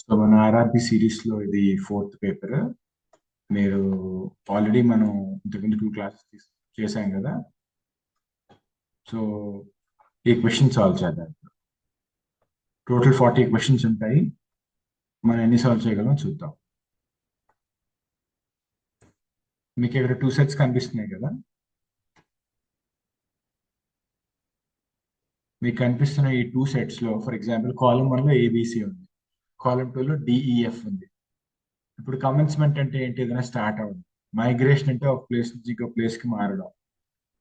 So మన RRB series లో ఇది ఫోర్త్ పేపర్. మీరు ఆల్రెడీ మనం ఇంతకుముందు 2 క్లాసెస్ చేశాం కదా. సో ఈ క్వశ్చన్ సాల్వ్ చేద్దాం. టోటల్ 40 క్వశ్చన్స్ ఉంటాయి. మనం ఎన్ని సాల్వ్ చేయగలం చూద్దాం. మీకు ఇక్కడ 2 సెట్స్ కనిపిస్తున్నాయి కదా. మీకు కనిపిస్తున్న ఈ 2 సెట్స్ లో ఫర్ ఎగ్జాంపుల్ కాలమ్ 1 లో ఏబిసి ఉంది, కాలమ్ 2 లో డిఈఎఫ్ ఉంది. ఇప్పుడు కమెన్స్మెంట్ అంటే ఏంటి? ఏదైనా స్టార్ట్ అవ్వడం. మైగ్రేషన్ అంటే ఒక ప్లేస్ నుంచి ఇంకో ప్లేస్ కి మారడం.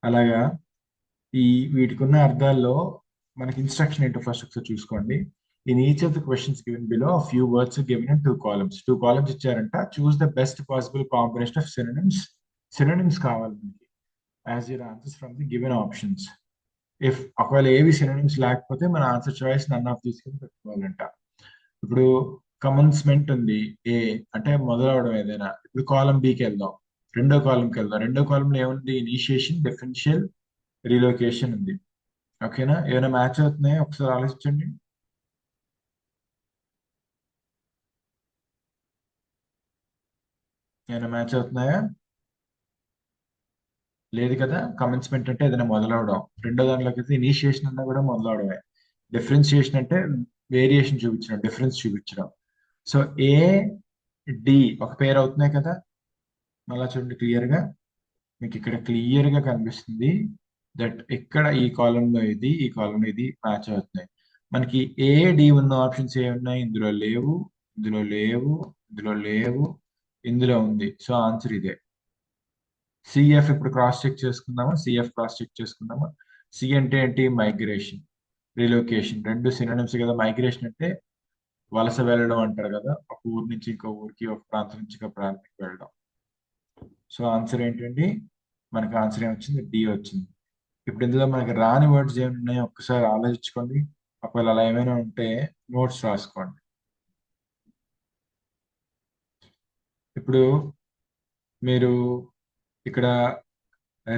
అలాగా ఈ వీటికి ఉన్న అర్థాల్లో మనకి ఇన్స్ట్రక్షన్ ఏంటో ఫస్ట్ ఒకసారి చూసుకోండి. In each of the questions given below a few words are given in 2 columns. 2 columns ఇచ్చారంట. Choose the best possible combination of synonyms. Synonyms కావాలి మనకి as your answers from the given options. If ఒకవేళ ఏవి synonyms లేకపోతే మన answer choice none of తీసుకుని పెట్టుకోవాలంట. ఇప్పుడు commencement ఉంది, ఏ అంటే మొదలవడం ఏదైనా. ఇప్పుడు కాలం బికి వెళ్దాం, రెండో కాలంకి వెళ్దాం. రెండో కాలంలో ఏముంది? ఇనిషియేషన్, డిఫరెన్షియల్, రీలొకేషన్ ఉంది. ఓకేనా? ఏమైనా మ్యాచ్ అవుతున్నాయో ఒకసారి ఆలోచించండి. ఏమైనా మ్యాచ్ అవుతున్నాయా? లేదు కదా. కమెన్స్మెంట్ అంటే ఏదైనా మొదలవడం. రెండో దాంట్లోకి అయితే ఇనిషియేషన్ అన్నా కూడా మొదలవడమే. డిఫరెన్షియేషన్ అంటే వేరియేషన్ చూపించడం, డిఫరెన్స్ చూపించడం. సో ఏ డి ఒక పేరు అవుతున్నాయి కదా. మళ్ళా చూడండి క్లియర్ గా, మీకు ఇక్కడ క్లియర్ గా కనిపిస్తుంది దట్ ఇక్కడ ఈ కాలంలో ఇది, ఈ కాలంలో ఇది మ్యాచ్ అవుతున్నాయి. మనకి ఏ డి ఉన్న ఆప్షన్స్ ఏమున్నాయి? ఇందులో లేవు, ఇందులో లేవు, ఇందులో లేవు, ఇందులో ఉంది. సో ఆన్సర్ ఇదే. సిఎఫ్ ఇప్పుడు క్రాస్ చెక్ చేసుకుందామా? సిఎఫ్ క్రాస్ చెక్ చేసుకుందామా? సి అంటే ఏంటి? మైగ్రేషన్, రిలోకేషన్, రెండు సినోనిమ్స్ కదా. మైగ్రేషన్ అంటే వలస వెళ్ళడం అంటారు కదా, ఒక ఊరు నుంచి ఇంకో ఊరికి, ఒక ప్రాంతం నుంచి ఇంకో ప్రాంతానికి వెళ్ళడం. సో ఆన్సర్ ఏంటండి? మనకి ఆన్సర్ ఏమొచ్చింది? డి వచ్చింది. ఇప్పుడు ఇందులో మనకి రాని వర్డ్స్ ఏమి ఉన్నాయో ఒక్కసారి ఆలోచించుకోండి. ఒకవేళ అలా ఏమైనా ఉంటే నోట్స్ రాసుకోండి. ఇప్పుడు మీరు ఇక్కడ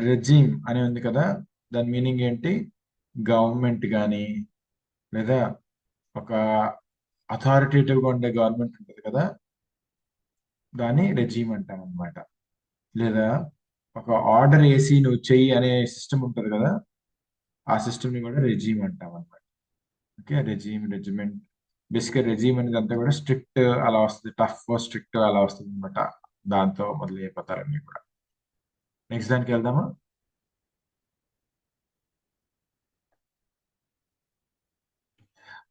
రెజిమ్ అని ఉంది కదా, దాని మీనింగ్ ఏంటి? గవర్నమెంట్ కానీ, లేదా ఒక అథారిటేటివ్ గా ఉండే గవర్నమెంట్ ఉంటుంది కదా, దాన్ని రెజిమ్ అంటాం అనమాట. లేదా ఒక ఆర్డర్ వేసి నువ్వు చెయ్యి అనే సిస్టమ్ ఉంటుంది కదా, ఆ సిస్టమ్ ని కూడా రెజిమ్ అంటాం అనమాట. Okay, regime, regiment. బేసిక్గా రెజిమ్ అనేది అంతా కూడా స్ట్రిక్ట్ అలా వస్తుంది, టఫ్ స్ట్రిక్ట్ అలా వస్తుంది అనమాట. దాంతో మొదలయ్యే పదాలన్నీ కూడా. నెక్స్ట్ దానికి వెళ్దామా?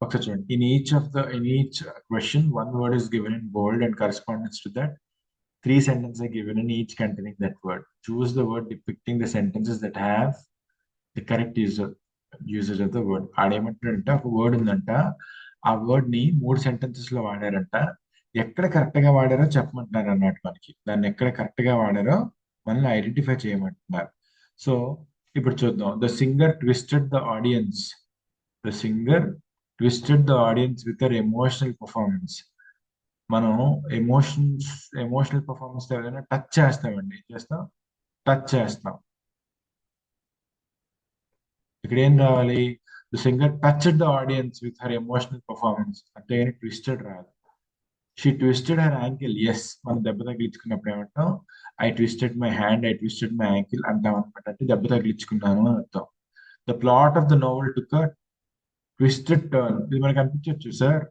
ఒకసారి చూడండి. In each question one word is given in bold and correspondence to that. 3 sentences are given in each containing that word. Choose the word depicting the sentences that have the correct usage of the word. ఆడేమంటాడంటే ఒక word ఉందంట, ఆ word ని 3 sentences లో వాడారంట. ఎక్కడ correct గా వాడారో చెప్పమంటున్నారు అన్నమాట. మనకి దాన్ని ఎక్కడ కరెక్ట్ గా వాడారో మనల్ని ఐడెంటిఫై చేయమంటున్నారు. సో ఇప్పుడు చూద్దాం. The singer twisted the audience with their emotional performance. మనం ఎమోషన్స్ ఎమోషనల్ పర్ఫార్మెన్స్ ఏదైనా టచ్ చేస్తామండి. ఏం చేస్తాం? టచ్ చేస్తాం. ఇక్కడ ఏం రావాలి? The singer touched the audience with her emotional performance అంటే ట్విస్టెడ్ రాదు. She twisted her ankle. Yes, మనం దెబ్బ తగిలించుకున్నప్పుడు ఏమంటాం? ఐ ట్విస్టెడ్ మై యాంకిల్ అంటాం అనమాట. అంటే దెబ్బ తగిలించుకున్నాను అని అర్థం. The plot of the novel took a twisted turn. ఇది మనకు అనిపించవచ్చు, సార్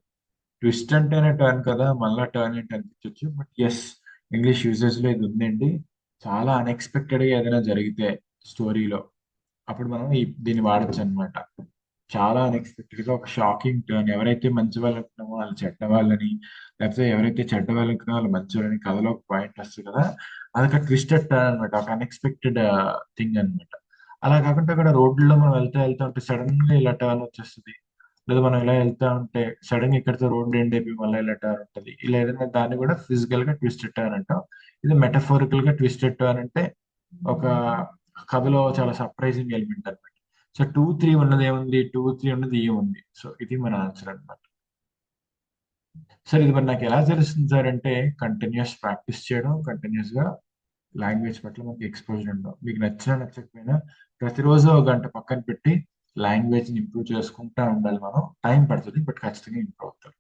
ట్విస్ట్ అంటేనే టర్న్ కదా, మళ్ళా టర్న్ ఏంటి అనిపించవచ్చు. బట్ ఎస్, ఇంగ్లీష్ యూజెస్ లో ఇది ఉందండి. చాలా అన్ఎక్స్పెక్టెడ్ గా ఏదైనా జరిగితే స్టోరీలో, అప్పుడు మనం దీన్ని వాడచ్చు అనమాట. చాలా అన్ఎక్స్పెక్టెడ్ గా ఒక షాకింగ్ టర్న్. ఎవరైతే మంచి వాళ్ళు అనుకున్నామో వాళ్ళు చెడ్డ వాళ్ళని, లేకపోతే ఎవరైతే చెడ్డ వాళ్ళు అనుకున్నా వాళ్ళు మంచి వాళ్ళని కథలో ఒక పాయింట్ వస్తుంది కదా, అదొక ట్విస్టెడ్ టర్న్ అనమాట, ఒక అన్ఎక్స్పెక్టెడ్ థింగ్ అనమాట. అలా కాకుండా అక్కడ రోడ్లలో మనం వెళ్తా వెళ్తా ఉంటే సడన్ గా ఇలా టర్న్ వచ్చేస్తుంది. లేదా మనం ఇలా వెళ్తా ఉంటే సడన్ గా ఇక్కడితో రోడ్ ఎండ్ అయిపోయి మళ్ళీ ఇలా టర్న్ ఉంటుంది. ఇలా ఏదైనా దాన్ని కూడా ఫిజికల్ గా ట్విస్టెడ్ టర్న్ అంటాం. ఇది మెటఫోరికల్ గా ట్విస్టెడ్ టర్న్ అంటే ఒక కథలో చాలా సర్ప్రైజింగ్ ఎలిమెంట్ అనమాట. సో 2, 3 ఉన్నది ఏముంది? 2, 3 ఉన్నది ఏముంది? సో ఇది మన ఆన్సర్ అనమాట. సార్ ఇది మరి నాకు ఎలా తెలుస్తుంది సార్ అంటే, కంటిన్యూస్ ప్రాక్టీస్ చేయడం, కంటిన్యూస్ గా లాంగ్వేజ్ పట్ల మనకి ఎక్స్పోజర్ ఉండడం. మీకు నచ్చినా నచ్చకపోయినా ప్రతిరోజు ఒక గంట పక్కన పెట్టి లాంగ్వేజ్ ని ఇంప్రూవ్ చేసుకుంటా ఉండాలి. మనం టైం పడుతుంది, బట్ ఖచ్చితంగా ఇంప్రూవ్ అవుతారు.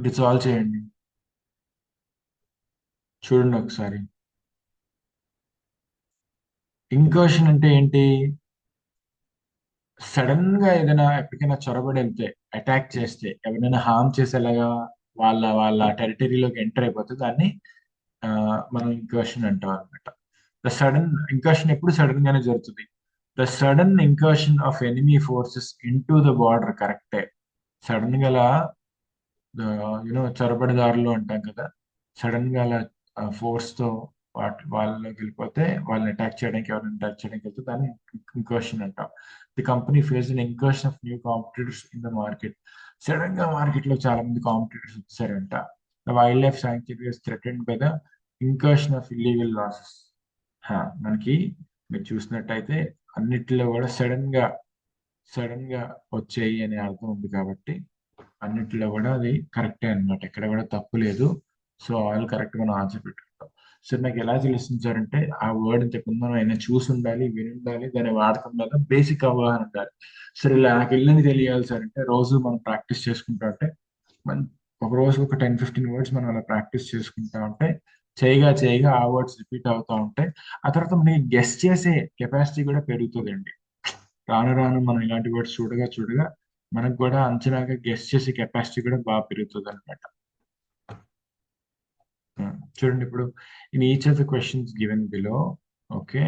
ఇప్పుడు సాల్వ్ చేయండి, చూడండి ఒకసారి. ఇంకర్షన్ అంటే ఏంటి? సడన్ గా ఏదైనా ఎక్కడికైనా చొరబడి వెళ్తే, అటాక్ చేస్తే, ఎవరైనా హార్మ్ చేసేలాగా వాళ్ళ టెరిటరీలోకి ఎంటర్ అయిపోతే దాన్ని ఆ, మనం ఇంకర్షన్ అంటాం అనమాట. ద సడన్ ఇంకర్షన్ ఎప్పుడు సడన్ గానే జరుగుతుంది. The sudden incursion of enemy forces into the border, కరెక్టే. సడన్ గా అలా చొరబడిదారులు అంటాం కదా, సడన్ గా అలా ఫోర్స్ తో వాళ్ళలోకి వెళ్ళిపోతే, వాళ్ళని అటాక్ చేయడానికి, ఎవరైనా అటాక్ చేయడానికి వెళ్తే దాన్ని ఇంకర్షన్ అంటాం. The company face an incursion of new competitors in the market. Sudden గా మార్కెట్ లో చాలా మంది కాంపిటీటర్స్ వచ్చారంట. The wildlife sanctuary is threatened by the incursion of illegal losses. మనకి మీరు చూసినట్టయితే అన్నిటిలో కూడా సడన్ గా వచ్చాయి అనే అర్థం ఉంది కాబట్టి అన్నిటిలో కూడా అది కరెక్టే అన్నమాట, ఎక్కడ కూడా తప్పు లేదు. సో ఆల్ కరెక్ట్ మనం ఆన్సర్ పెట్టుకుంటాం. సో నాకు ఎలా తెలుస్తుంది సార్ అంటే, ఆ వర్డ్ ఇంతకు ముందు అయినా చూసి ఉండాలి, విని ఉండాలి, దాన్ని వాడకం మీద బేసిక్ అవగాహన ఉండాలి. సరే ఇలా నాకు వెళ్ళని తెలియాలి సార్ అంటే, రోజు మనం ప్రాక్టీస్ చేసుకుంటా ఉంటే, మన ఒక రోజు ఒక 10-15 వర్డ్స్ మనం అలా ప్రాక్టీస్ చేసుకుంటా ఉంటే, చేయగా చేయగా ఆ వర్డ్స్ రిపీట్ అవుతా ఉంటాయి. ఆ తర్వాత మనకి గెస్ చేసే కెపాసిటీ కూడా పెరుగుతుందండి. రాను రాను మనం ఇలాంటి వర్డ్స్ చూడగా చూడగా మనకు కూడా అంచనాగా గెస్ చేసే కెపాసిటీ కూడా బాగా పెరుగుతుంది అనమాట. చూడండి ఇప్పుడు, in each of the questions given below, okay,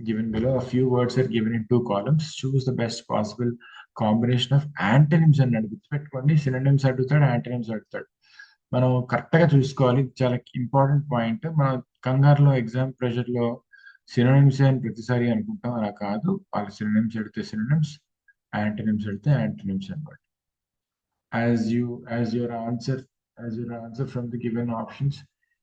given below a few words are given in 2 columns, choose the best possible combination of antonyms అన్నాడు. గుర్తుపెట్టుకోండి, సినోనిమ్స్ అడుగుతాడు, యాంటనిమ్స్ అడుగుతాడు. మనం కరెక్ట్ గా చూసుకోవాలి, చాలా ఇంపార్టెంట్ పాయింట్. మనం కంగారులో ఎగ్జామ్ ప్రెషర్ లో సినోనిమ్స్ అని ప్రతిసారి అనుకుంటాం, అలా కాదు. వాళ్ళు సినోనిమ్స్ అడిగితే సినోనిమ్స్, యాంటనిమ్స్ అడిగితే యాంటనిమ్స్ అన్నమాట. as you as your answer as your answer from the given options,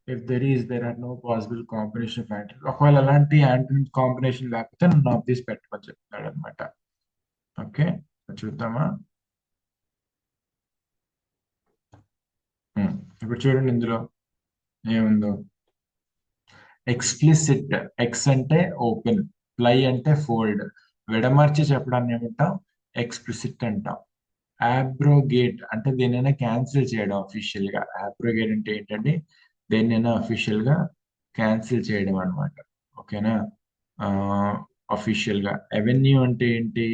if there are no possible combination of antonyms, ఒకవేళ అలాంటి యాంటనిమ్స్ కాంబినేషన్ లేకపోతే నన్ను ఆఫ్ తీసి పెట్టమని చెప్తున్నాడు అనమాట. ఓకే, చూద్దామా. ఇప్పుడు చూడండి ఇందులో ఏముందో. ఎక్స్ప్లిసిట్, ఎక్స్ అంటే ఓపెన్, ప్లై అంటే ఫోల్డ్, విడమర్చి చెప్పడాన్ని ఏమంటాం? ఎక్స్ప్లిసిట్ అంటాం. అబ్రోగేట్ అంటే దేనైనా క్యాన్సిల్ చేయడం అఫీషియల్ గా. అబ్రోగేట్ అంటే ఏంటంటే దేన్నైనా అఫీషియల్ గా క్యాన్సిల్ చేయడం అనమాట. ఓకేనా, అఫీషియల్ గా. అవెన్యూ అంటే ఏంటి?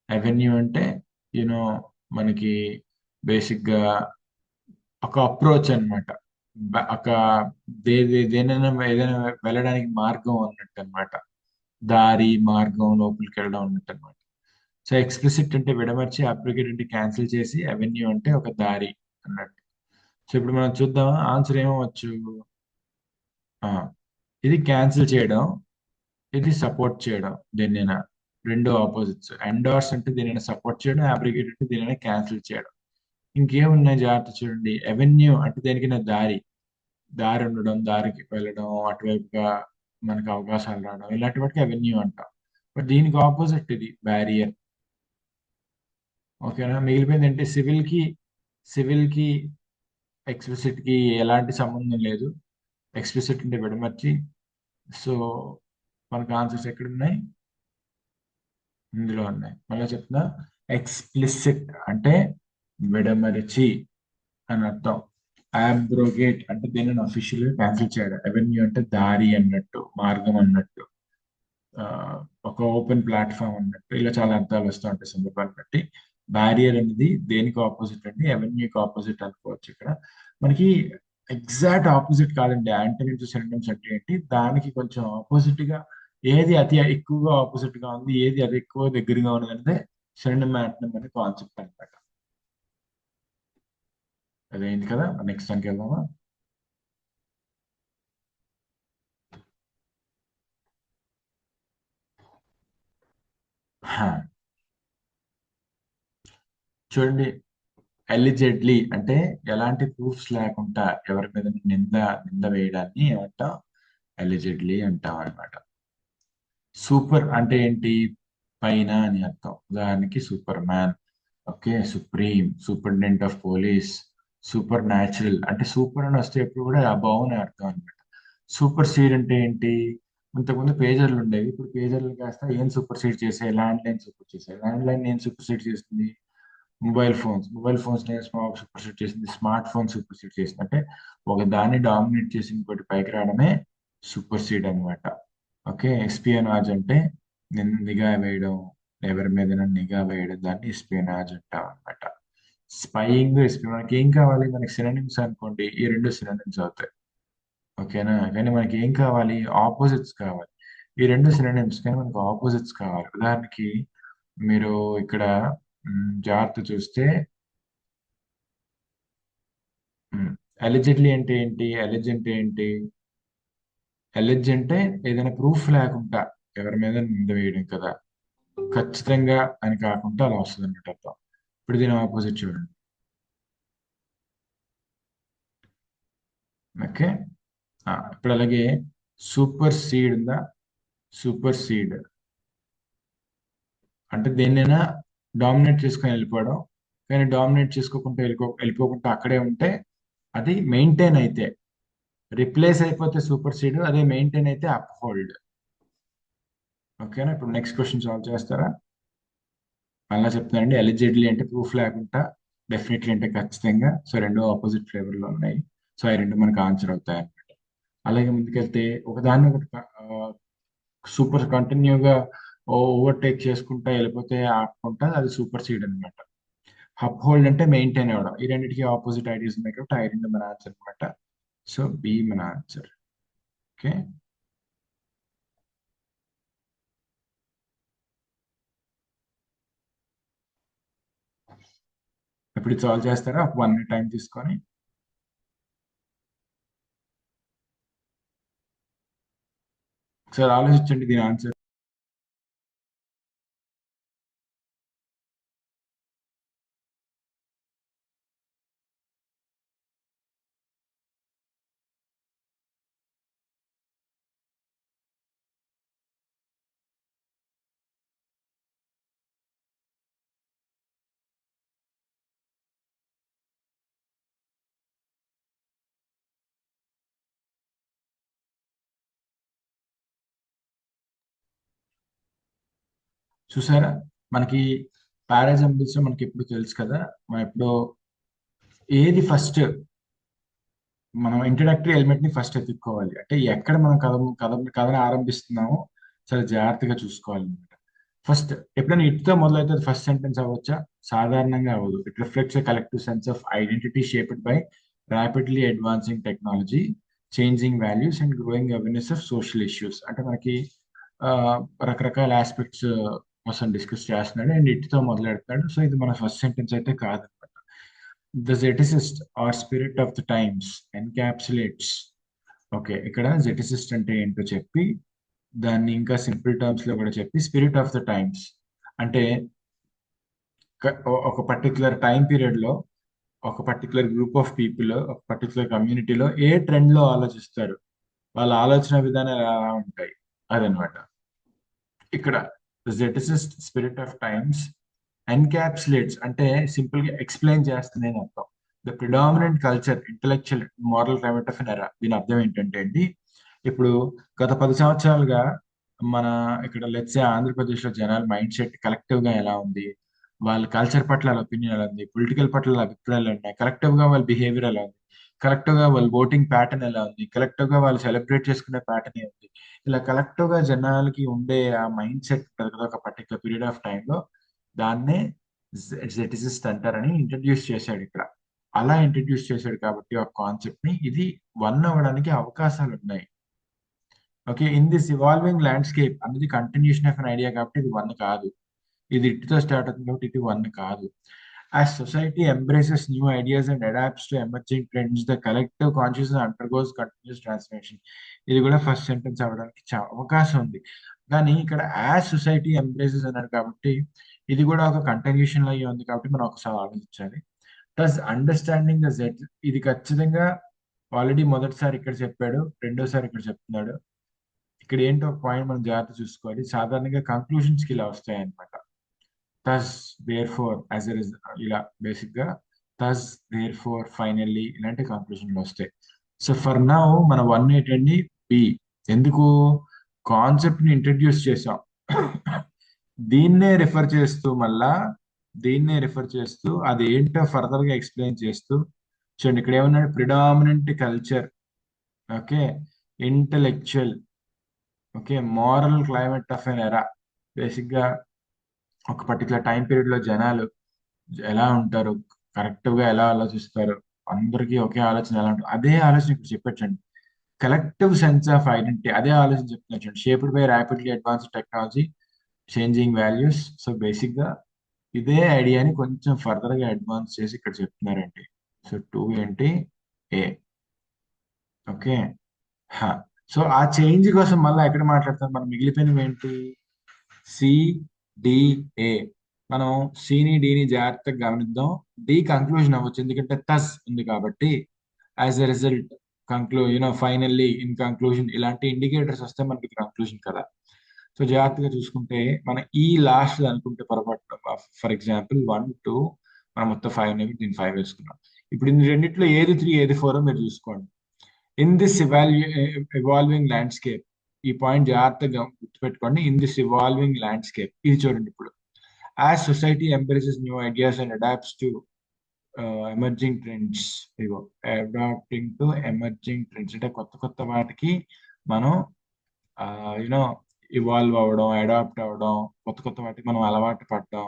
అవెన్యూ అంటే యూనో మనకి బేసిక్ గా ఒక అప్రోచ్ అనమాట. ఒక దేనైనా ఏదైనా వెళ్ళడానికి మార్గం అన్నట్టు అనమాట. దారి, మార్గం, లోపలికి వెళ్ళడం అన్నట్టు అనమాట. సో ఎక్స్ప్లిసిట్ అంటే విడమర్చి, అప్లికేట్ అంటే క్యాన్సిల్ చేసి, అవెన్యూ అంటే ఒక దారి అన్నట్టు. సో ఇప్పుడు మనం చూద్దాం ఆన్సర్ ఏమవచ్చు. ఆ, ఇది క్యాన్సిల్ చేయడం, ఇది సపోర్ట్ చేయడం. దేన్నైనా రెండు ఆపోజిట్స్. ఎండార్స్ అంటే దీనిని సపోర్ట్ చేయడం, అప్లికేట్ అంటే దీనిని క్యాన్సిల్ చేయడం. ఇంకేమున్నాయి జాగ్రత్త చూడండి. అవెన్యూ అంటే దేనికైనా దారి, దారి ఉండడం, దారికి వెళ్ళడం, అటువైపుగా మనకు అవకాశాలు రావడం, ఇలాంటి వాటికి అవెన్యూ అంటాం. బట్ దీనికి ఆపోజిట్ ఇది బ్యారియర్. ఓకేనా, మిగిలిపోయింది అంటే సివిల్ కి ఎక్స్ప్లిసిట్ కి ఎలాంటి సంబంధం లేదు. ఎక్స్ప్లిసిట్ అంటే విడమర్చి. సో మనకు ఆన్సర్స్ ఎక్కడ ఉన్నాయి? ఇందులో ఉన్నాయి. మళ్ళీ చెప్తున్నా, ఎక్స్ప్లిసిట్ అంటే విడమరిచి అని అర్థం. అబ్రోగేట్ అంటే దీనిని అఫీషియల్ గా క్యాన్సిల్ చేయడం. అవెన్యూ అంటే దారి అన్నట్టు, మార్గం అన్నట్టు, ఆ, ఒక ఓపెన్ ప్లాట్ఫామ్ అన్నట్టు. ఇలా చాలా అర్థాలు వస్తూ ఉంటాయి సందర్భాన్ని బట్టి. బ్యారియర్ అనేది దేనికి ఆపోజిట్ అండి? అవెన్యూకి ఆపోజిట్ అనుకోవచ్చు. ఇక్కడ మనకి ఎగ్జాక్ట్ ఆపోజిట్ కాదండి. యాంటోనిమ్స్, సినోనిమ్స్ అంటే ఏంటి, దానికి కొంచెం ఆపోజిట్ గా ఏది అతి ఎక్కువగా ఆపోజిట్ గా ఉంది, ఏది అతి ఎక్కువ దగ్గరగా ఉన్నది అనేది సినోనిమ్, యాంటోనిమ్ అనే కాన్సెప్ట్ అనమాట. అదేంటి కదా, నెక్స్ట్ దానికి వెళ్దామా. హా, చూడండి, ఎలిజెడ్లీ అంటే ఎలాంటి ప్రూఫ్స్ లేకుండా ఎవరి మీద నింద వేయడాన్ని ఏమంటాం? ఎలిజెడ్లీ అంటాం అనమాట. సూపర్ అంటే ఏంటి? పైన అని అర్థం. ఉదాహరణకి super man, okay, supreme, superintendent of police, super natural అంటే సూపర్ అని వస్తే ఎప్పుడు కూడా అబౌవ్ అని అర్థం అనమాట. సూపర్ సీడ్ అంటే ఏంటి? ఇంతకుముందు పేజర్లు ఉండేవి, ఇప్పుడు పేజర్లు కాస్త ఏం సూపర్ సీడ్ చేసాయి? ల్యాండ్ లైన్ సూపర్ చేసాయి. ల్యాండ్ లైన్ ఏం సూపర్ సీడ్ చేస్తుంది? మొబైల్ ఫోన్స్ సూపర్సీడ్ చేసింది, స్మార్ట్ ఫోన్ సూపర్సీడ్ చేసింది. అంటే ఒక దాన్ని డామినేట్ చేసి ఇంకోటి పైకి రావడమే సూపర్సీడ్ అనమాట. ఓకే, ఎస్పియనాజ్ అంటే నిఘా వేయడం, ఎవరి మీద నిఘా వేయడం, దాన్ని ఎస్పియనాజ్ అంటాం అనమాట. స్పైయింగ్, ఎస్పియన్, మనకి ఏం కావాలి? మనకి సినోనిమ్స్ అనుకోండి, ఈ రెండు సినోనిమ్స్ అవుతాయి. ఓకేనా? కానీ మనకి ఏం కావాలి? ఆపోజిట్స్ కావాలి. ఈ రెండు సినోనిమ్స్, కానీ మనకు ఆపోజిట్స్ కావాలి. ఉదాహరణకి మీరు ఇక్కడ జాగ్రత్త చూస్తే, అలిజిడ్లీ అంటే ఏంటి? అలిజ్ అంటే ఏంటి? అలిజ్ అంటే ఏదైనా ప్రూఫ్ లేకుండా ఎవరి మీద నింద వేయడం కదా. ఖచ్చితంగా అని కాకుండా అలా వస్తుంది అనమాట అర్థం. ఇప్పుడు దీని ఆపోజిట్ చూడండి. ఓకే, ఇప్పుడు అలాగే సూపర్ సీడ్ ఉందా? సూపర్ సీడ్ అంటే దేన్నైనా డామినేట్ చేసుకొని వెళ్ళిపోవడం, కానీ డామినేట్ చేసుకోకుండా వెళ్ళిపోకుండా అక్కడే ఉంటే అది మెయింటైన్ అయితే. రిప్లేస్ అయిపోతే సూపర్ సీడ్, అదే మెయింటైన్ అయితే అప్ హోల్డ్. ఓకేనా? ఇప్పుడు నెక్స్ట్ క్వశ్చన్ సాల్వ్ చేస్తారా? మళ్ళీ చెప్తానండి. ఎలిజిడ్లీ అంటే ప్రూఫ్ లేకుండా, డెఫినెట్లీ అంటే ఖచ్చితంగా. సో రెండు ఆపోజిట్ ఫ్లేవర్ లో ఉన్నాయి. సో అవి రెండు మనకు ఆన్సర్ అవుతాయి అనమాట. అలాగే ముందుకెళ్తే ఒకదాన్ని ఒకటి సూపర్ కంటిన్యూగా ఓవర్టేక్ చేసుకుంటా వెళ్ళిపోతే ఆపుకుంటా, అది సూపర్ సీడ్ అనమాట. అప్ హోల్డ్ అంటే మెయింటైన్ అవ్వడం. ఈ రెండింటికి ఆపోజిట్ ఐడియాస్ ఉన్నాయి కాబట్టి ఆ రెండు మన ఆన్సర్ అనమాట. సో బి మన ఆన్సర్. ఓకే, ఇప్పుడు సాల్వ్ చేస్తారా? 1 minute టైం తీసుకొని. ఒకసారి ఆలోచించండి దీని ఆన్సర్. చూసారా? మనకి పారాజంబుల్స్ లో మనకి ఎప్పుడు తెలుసు కదా, మనం ఎప్పుడు ఏది ఫస్ట్, మనం ఇంట్రడక్టరీ ఎలిమెంట్ ని ఫస్ట్ ఎత్తుక్కోవాలి. అంటే ఎక్కడ మనం కథను ఆరంభిస్తున్నామో చాలా జాగ్రత్తగా చూసుకోవాలి అనమాట. ఫస్ట్ ఎప్పుడైనా ఇట్తో మొదలైతే అది ఫస్ట్ సెంటెన్స్ అవ్వచ్చా? సాధారణంగా అవ్వదు. It reflects a collective sense of identity shaped by rapidly advancing technology, changing values and growing awareness of social issues. అంటే మనకి ఆ, రకరకాల ఆస్పెక్ట్స్ కోసం డిస్కస్ చేస్తున్నాడు అండ్ ఇట్తో మొదలెడతాడు. సో ఇది మన ఫస్ట్ సెంటెన్స్ అయితే కాదు. The zeitgeist or spirit of the times encapsulates. Okay, ఇక్కడ జెటిసిస్ట్ అంటే ఏంటో చెప్పి, దాన్ని ఇంకా సింపుల్ టర్మ్స్ లో కూడా చెప్పి, స్పిరిట్ ఆఫ్ ద టైమ్స్ అంటే ఒక పర్టికులర్ టైం పీరియడ్ లో ఒక పర్టికులర్ గ్రూప్ ఆఫ్ పీపుల్, ఒక పర్టికులర్ కమ్యూనిటీలో ఏ ట్రెండ్ లో ఆలోచిస్తారు, వాళ్ళ ఆలోచన విధానాలు ఎలా ఉంటాయి, అదనమాట. ఇక్కడ zeitgeist spirit of times encapsulates అంటే సింపుల్ గా ఎక్స్ప్లెయిన్ చేస్తుంది అని అర్థం. The predominant culture, intellectual, moral climate of an era. దీని అర్థం ఏంటంటే అండి, ఇప్పుడు గత 10 సంవత్సరాలుగా మన ఇక్కడ లెట్సే ఆంధ్రప్రదేశ్ లో జనాల మైండ్ సెట్ కలెక్టివ్ గా ఎలా ఉంది, వాళ్ళ కల్చర్ పట్ల వాళ్ళ ఒపీనియన్ ఎలా ఉంది, పొలిటికల్ పట్ల వాళ్ళ అభిప్రాయాలు ఉన్నాయి, కలెక్టివ్ గా వాళ్ళ బిహేవియర్ ఎలా ఉంది, కలెక్టివ్ గా వాళ్ళ ఓటింగ్ ప్యాటర్న్ ఎలా ఉంది, కలెక్టివ్ గా వాళ్ళు సెలబ్రేట్ చేసుకునే ప్యాటర్న్ ఏంటి, ఇలా కలెక్టివ్ గా జనాలకి ఉండే ఆ మైండ్ సెట్ ఉంటుంది కదా ఒక పర్టికులర్ పీరియడ్ ఆఫ్ టైంలో, దాన్నే జెటిసిస్ట్ అంటారని ఇంట్రడ్యూస్ చేశాడు ఇక్కడ. అలా ఇంట్రడ్యూస్ చేశాడు కాబట్టి ఒక కాన్సెప్ట్ ని, ఇది వన్ అవ్వడానికి అవకాశాలు ఉన్నాయి. Okay, in this evolving landscape అనేది కంటిన్యూషన్ ఆఫ్ అన్ ఐడియా కాబట్టి ఇది వన్ కాదు. ఇది ఇటుతో స్టార్ట్ అవుతుంది కాబట్టి ఇది వన్ కాదు. As society embraces new ideas and adapts to emerging trends, the collective consciousness undergoes continuous transformation. ఇది కూడా ఫస్ట్ సెంటెన్స్ అవ్వడానికి అవకాశం ఉంది. కానీ ఇక్కడ యాజ్ సొసైటీ ఎంబ్రేసెస్ అన్నారు కాబట్టి ఇది కూడా ఒక కంటిన్యూషన్ అయ్యి ఉంది కాబట్టి మనం ఒకసారి ఆలోచించాలి. ప్లస్ అండర్స్టాండింగ్ ద జెడ్, ఇది ఖచ్చితంగా ఆల్రెడీ మొదటిసారి ఇక్కడ చెప్పాడు, రెండోసారి ఇక్కడ చెప్తున్నాడు. ఇక్కడ ఏంటో ఒక పాయింట్ మనం జాగ్రత్త చూసుకోవాలి. సాధారణంగా కంక్లూషన్స్ కి ఇలా వస్తాయి అనమాట. thus therefore as a ఇలా బేసిక్ గా thus therefore finally ఇలాంటి కంక్లూజన్లు వస్తాయి. సో ఫర్ నౌ మన 180 అండి బి. ఎందుకు? కాన్సెప్ట్ ని ఇంట్రడ్యూస్ చేసాం, దీన్నే రిఫర్ చేస్తూ మళ్ళా దీన్నే రిఫర్ చేస్తూ అది ఏంటో ఫర్దర్ గా ఎక్స్ప్లెయిన్ చేస్తూ చూడండి ఇక్కడ ఏమన్నాడు predominant culture, okay, intellectual, okay, moral climate of an era. Basic గా ఒక పర్టికులర్ టైం పీరియడ్ లో జనాలు ఎలా ఉంటారు, కరెక్టివ్ గా ఎలా ఆలోచిస్తారు, అందరికీ ఒకే ఆలోచన ఎలా ఉంటుంది, అదే ఆలోచన ఇప్పుడు చెప్పొచ్చండి. కలెక్టివ్ సెన్స్ ఆఫ్ ఐడెంటిటీ, అదే ఆలోచన చెప్తున్నారు. Shaped by rapidly advanced technology, changing values. So basic గా ఇదే ఐడియాని కొంచెం ఫర్దర్ గా అడ్వాన్స్ చేసి ఇక్కడ చెప్తున్నారండి. సో టూ ఏంటి, ఏ, ఓకే. హా. సో ఆ చేంజ్ కోసం మళ్ళీ ఎక్కడ మాట్లాడతాం మనం, మిగిలిపోయినవి ఏంటి, సిడిఏ. మనం సిని డిని జాగ్రత్తగా గమనిద్దాం. డి కంక్లూజన్ అవ్వచ్చు ఎందుకంటే తస్ ఉంది కాబట్టి. As a result, finally, in conclusion, ఇలాంటి ఇండికేటర్స్ వస్తే మనకి కంక్లూజన్ కదా. సో జాగ్రత్తగా చూసుకుంటే మన ఈ లాస్ట్ అనుకుంటే పొరపాటు, ఫర్ ఎగ్జాంపుల్ 1 2, మనం మొత్తం 5 ఉన్నాయి, దీన్ని 5 వేసుకున్నాం. ఇప్పుడు ఇన్ని రెండిట్లో ఏది 3 ఏది 4 మీరు చూసుకోండి. ఇన్ దిస్ ఇవాల్వింగ్ ల్యాండ్స్కేప్, ఈ పాయింట్ జాగ్రత్తగా గుర్తుపెట్టుకోండి. ఇన్ దిస్ ఇవాల్వింగ్ ల్యాండ్స్కేప్, ఇది చూడండి ఇప్పుడు. As society embraces new ideas and adapts to emerging trends, ego adapting to emerging trends అంటే కొత్త కొత్త వాటికి మనం యూనో ఇవాల్వ్ అవ్వడం, అడాప్ట్ అవ్వడం, కొత్త కొత్త వాటికి మనం అలవాటు పడడం.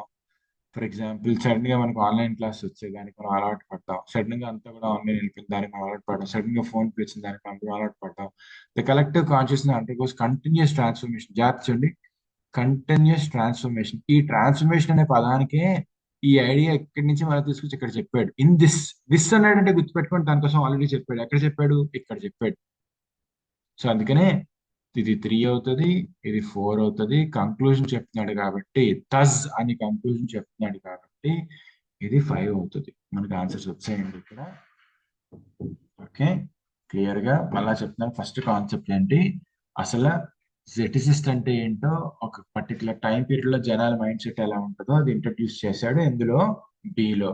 ఫర్ ఎగ్జాంపుల్ సడన్ గా మనకు ఆన్లైన్ క్లాస్ వచ్చే దానికి మనం అలవాటు పడతాం, సడన్ గా అంతా కూడా ఆన్లైన్ వెళ్ళిపోయిన దానికి మనం అలవాటు పడడం, సడన్ గా ఫోన్ పిలిచిన దానికి మనం అలవాటు పడడం. The collective consciousness undergoes continuous transformation. జాగ్రత్త చూడండి, కంటిన్యూస్ ట్రాన్స్ఫర్మేషన్. ఈ ట్రాన్స్ఫర్మేషన్ అనే పదానికే ఈ ఐడియా ఇక్కడి నుంచి మనం తీసుకొచ్చి ఇక్కడ చెప్పాడు. ఇన్ దిస్, దిస్ అన్నాడంటే గుర్తుపెట్టుకోండి, దానికోసం ఆల్రెడీ చెప్పాడు. ఎక్కడ చెప్పాడు, ఇక్కడ చెప్పాడు. సో అందుకనే ఇది 3 అవుతుంది, ఇది 4 అవుతుంది. కంక్లూజన్ చెప్తున్నాడు కాబట్టి, తజ్ అని కంక్లూజన్ చెప్తున్నాడు కాబట్టి ఇది 5 అవుతుంది. మనకి ఆన్సర్స్ వచ్చాయండి ఇక్కడ. ఓకే, క్లియర్ గా మళ్ళా చెప్తున్నాను. ఫస్ట్ కాన్సెప్ట్ ఏంటి, అసలు జెటిసిస్ట్ అంటే ఏంటో, ఒక పర్టికులర్ టైం పీరియడ్ లో జనాల మైండ్ సెట్ ఎలా ఉంటుందో అది ఇంట్రడ్యూస్ చేశాడు ఇందులో, బిలో.